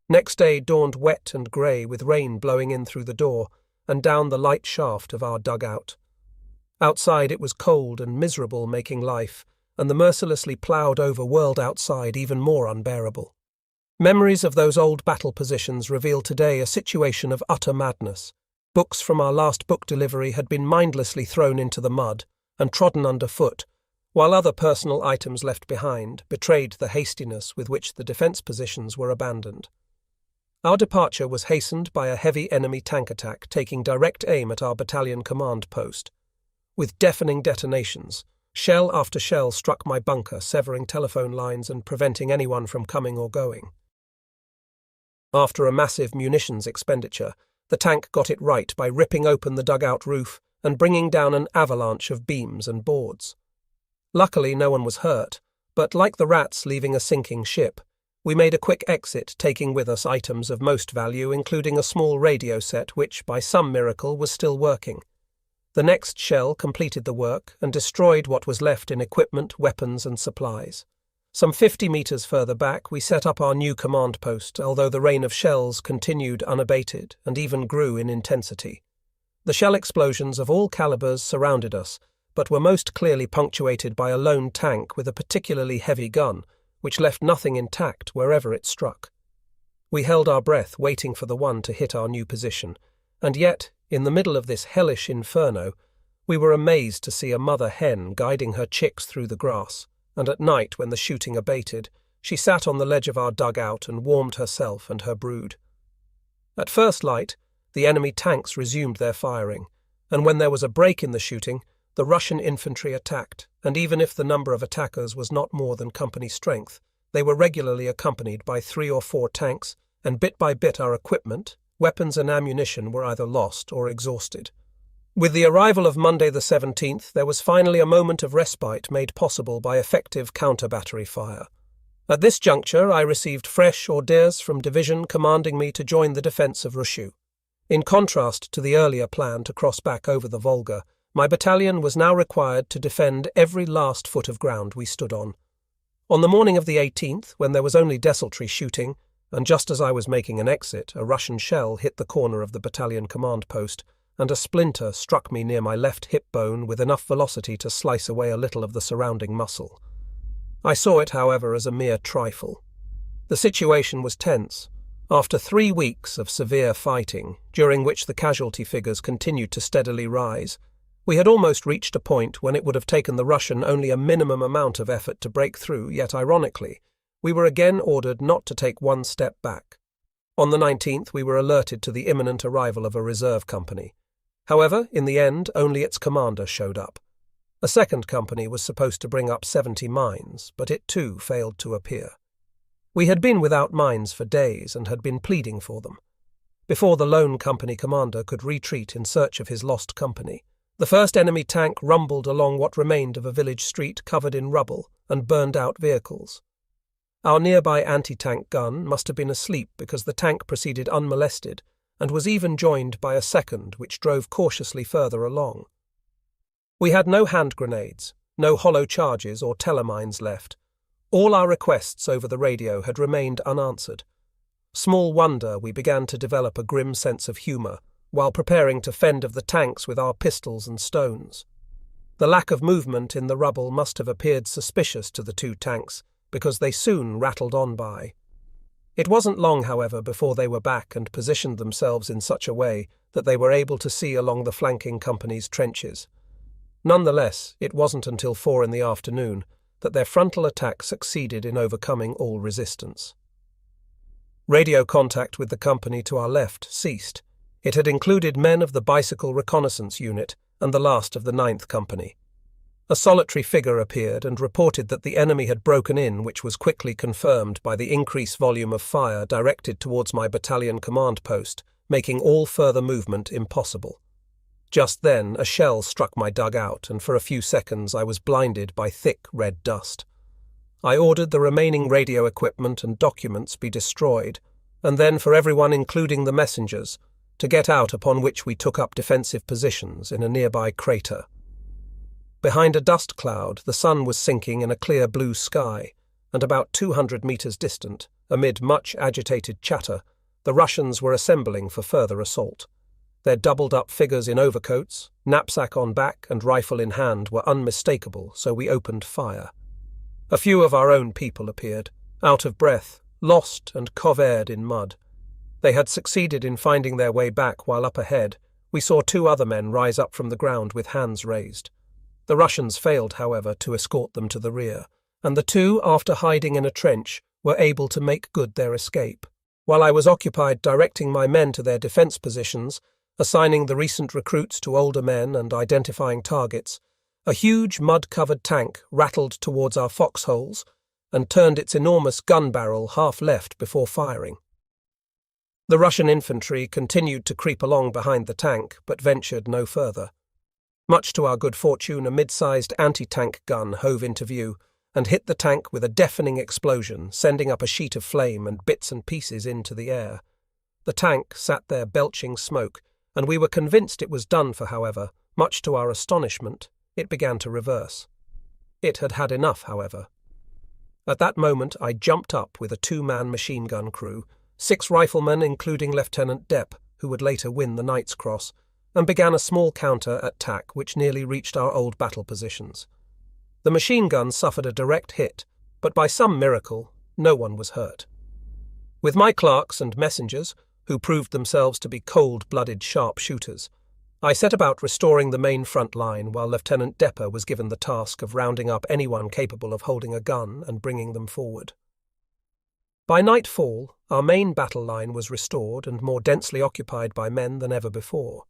A: Next day dawned wet and grey, with rain blowing in through the door and down the light shaft of our dugout. Outside it was cold and miserable, making life, and the mercilessly ploughed over world outside even more unbearable. Memories of those old battle positions reveal today a situation of utter madness. Books from our last book delivery had been mindlessly thrown into the mud and trodden underfoot, while other personal items left behind betrayed the hastiness with which the defence positions were abandoned. Our departure was hastened by a heavy enemy tank attack taking direct aim at our battalion command post. With deafening detonations, shell after shell struck my bunker, severing telephone lines and preventing anyone from coming or going. After a massive munitions expenditure, the tank got it right by ripping open the dugout roof and bringing down an avalanche of beams and boards. Luckily, no one was hurt, but like the rats leaving a sinking ship, we made a quick exit, taking with us items of most value, including a small radio set which, by some miracle, was still working. The next shell completed the work and destroyed what was left in equipment, weapons and supplies. Some 50 metres further back, we set up our new command post, although the rain of shells continued unabated and even grew in intensity. The shell explosions of all calibers surrounded us, but were most clearly punctuated by a lone tank with a particularly heavy gun, which left nothing intact wherever it struck. We held our breath, waiting for the one to hit our new position, and yet, in the middle of this hellish inferno, we were amazed to see a mother hen guiding her chicks through the grass, and at night, when the shooting abated, she sat on the ledge of our dugout and warmed herself and her brood. At first light, the enemy tanks resumed their firing, and when there was a break in the shooting, the Russian infantry attacked, and even if the number of attackers was not more than company strength, they were regularly accompanied by 3 or 4 tanks, and bit by bit our equipment, weapons and ammunition were either lost or exhausted. With the arrival of Monday the 17th, there was finally a moment of respite made possible by effective counter-battery fire. At this juncture, I received fresh orders from division commanding me to join the defence of Rushu. In contrast to the earlier plan to cross back over the Volga, my battalion was now required to defend every last foot of ground we stood on. On the morning of the 18th, when there was only desultory shooting, and just as I was making an exit, a Russian shell hit the corner of the battalion command post, and a splinter struck me near my left hip bone with enough velocity to slice away a little of the surrounding muscle. I saw it, however, as a mere trifle. The situation was tense. After 3 weeks of severe fighting, during which the casualty figures continued to steadily rise, we had almost reached a point when it would have taken the Russian only a minimum amount of effort to break through, yet ironically, we were again ordered not to take one step back. On the 19th, we were alerted to the imminent arrival of a reserve company. However, in the end, only its commander showed up. A second company was supposed to bring up 70 mines, but it too failed to appear. We had been without mines for days and had been pleading for them. Before the lone company commander could retreat in search of his lost company, the first enemy tank rumbled along what remained of a village street covered in rubble and burned-out vehicles. Our nearby anti-tank gun must have been asleep because the tank proceeded unmolested and was even joined by a second which drove cautiously further along. We had no hand grenades, no hollow charges or telemines left, All our requests over the radio had remained unanswered. Small wonder we began to develop a grim sense of humour while preparing to fend of the tanks with our pistols and stones. The lack of movement in the rubble must have appeared suspicious to the two tanks, because they soon rattled on by. It wasn't long, however, before they were back and positioned themselves in such a way that they were able to see along the flanking company's trenches. Nonetheless, it wasn't until 4 in the afternoon that their frontal attack succeeded in overcoming all resistance. Radio contact with the company to our left ceased. It had included men of the Bicycle Reconnaissance Unit and the last of the 9th Company. A solitary figure appeared and reported that the enemy had broken in, which was quickly confirmed by the increased volume of fire directed towards my battalion command post, making all further movement impossible. Just then, a shell struck my dugout, and for a few seconds I was blinded by thick red dust. I ordered the remaining radio equipment and documents be destroyed, and then for everyone, including the messengers, to get out, upon which we took up defensive positions in a nearby crater. Behind a dust cloud, the sun was sinking in a clear blue sky, and about 200 meters distant, amid much agitated chatter, the Russians were assembling for further assault. Their doubled-up figures in overcoats, knapsack on back and rifle in hand were unmistakable, so we opened fire. A few of our own people appeared, out of breath, lost and covered in mud. They had succeeded in finding their way back, while up ahead we saw 2 other men rise up from the ground with hands raised. The Russians failed, however, to escort them to the rear, and the 2, after hiding in a trench, were able to make good their escape. While I was occupied directing my men to their defence positions, assigning the recent recruits to older men and identifying targets, a huge mud-covered tank rattled towards our foxholes and turned its enormous gun barrel half left before firing. The Russian infantry continued to creep along behind the tank, but ventured no further. Much to our good fortune, a mid-sized anti-tank gun hove into view and hit the tank with a deafening explosion, sending up a sheet of flame and bits and pieces into the air. The tank sat there belching smoke, and we were convinced it was done for. However, much to our astonishment, it began to reverse. It had had enough, however. At that moment I jumped up with a 2-man machine gun crew, 6 riflemen including Lieutenant Depp, who would later win the Knight's Cross, and began a small counter-attack which nearly reached our old battle positions. The machine gun suffered a direct hit, but by some miracle no one was hurt. With my clerks and messengers, who proved themselves to be cold-blooded sharpshooters, I set about restoring the main front line, while Lieutenant Depper was given the task of rounding up anyone capable of holding a gun and bringing them forward. By nightfall, our main battle line was restored and more densely occupied by men than ever before.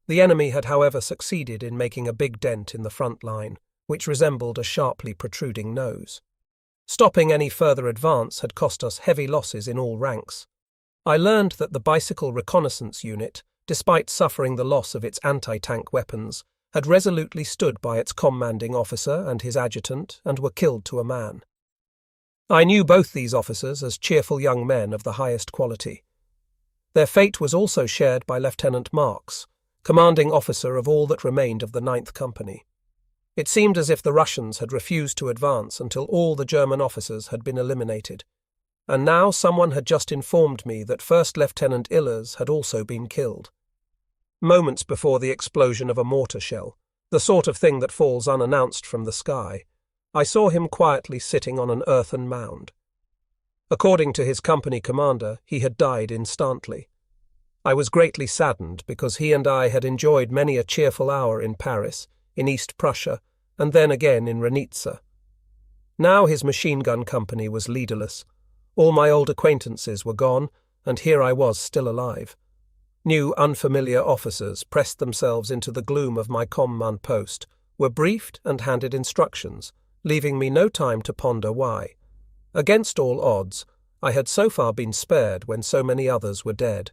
A: The enemy had, however, succeeded in making a big dent in the front line, which resembled a sharply protruding nose. Stopping any further advance had cost us heavy losses in all ranks. I learned that the Bicycle Reconnaissance Unit, despite suffering the loss of its anti-tank weapons, had resolutely stood by its commanding officer and his adjutant and were killed to a man. I knew both these officers as cheerful young men of the highest quality. Their fate was also shared by Lieutenant Marks, commanding officer of all that remained of the 9th Company. It seemed as if the Russians had refused to advance until all the German officers had been eliminated, and now someone had just informed me that First Lieutenant Illers had also been killed. Moments before the explosion of a mortar shell, the sort of thing that falls unannounced from the sky, I saw him quietly sitting on an earthen mound. According to his company commander, he had died instantly. I was greatly saddened because he and I had enjoyed many a cheerful hour in Paris, in East Prussia, and then again in Renitza. Now his machine gun company was leaderless. All my old acquaintances were gone, and here I was still alive. New unfamiliar officers pressed themselves into the gloom of my command post, were briefed and handed instructions, leaving me no time to ponder why. Against all odds, I had so far been spared when so many others were dead.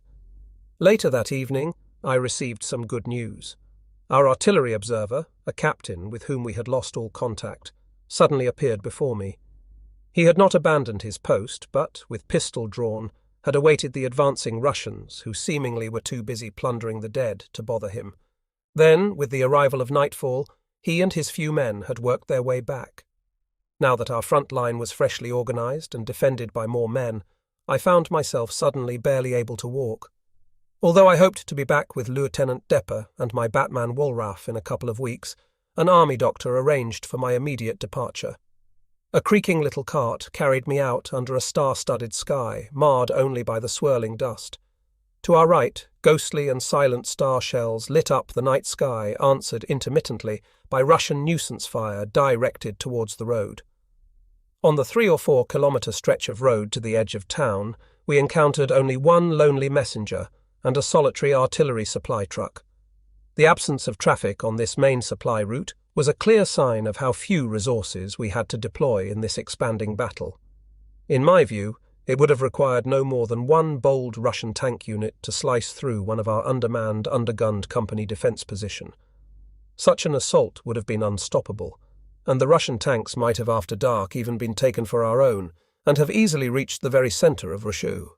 A: Later that evening, I received some good news. Our artillery observer, a captain with whom we had lost all contact, suddenly appeared before me. He had not abandoned his post, but, with pistol drawn, had awaited the advancing Russians, who seemingly were too busy plundering the dead to bother him. Then, with the arrival of nightfall, he and his few men had worked their way back. Now that our front line was freshly organized and defended by more men, I found myself suddenly barely able to walk. Although I hoped to be back with Lieutenant Depper and my Batman Woolraff in a couple of weeks, an army doctor arranged for my immediate departure. A creaking little cart carried me out under a star-studded sky, marred only by the swirling dust. To our right, ghostly and silent star shells lit up the night sky, answered intermittently by Russian nuisance fire directed towards the road. On the 3 or 4 kilometre stretch of road to the edge of town, we encountered only one lonely messenger and a solitary artillery supply truck. The absence of traffic on this main supply route was a clear sign of how few resources we had to deploy in this expanding battle. In my view, it would have required no more than one bold Russian tank unit to slice through one of our undermanned, undergunned company defence position. Such an assault would have been unstoppable, and the Russian tanks might have after dark even been taken for our own, and have easily reached the very centre of Rushu.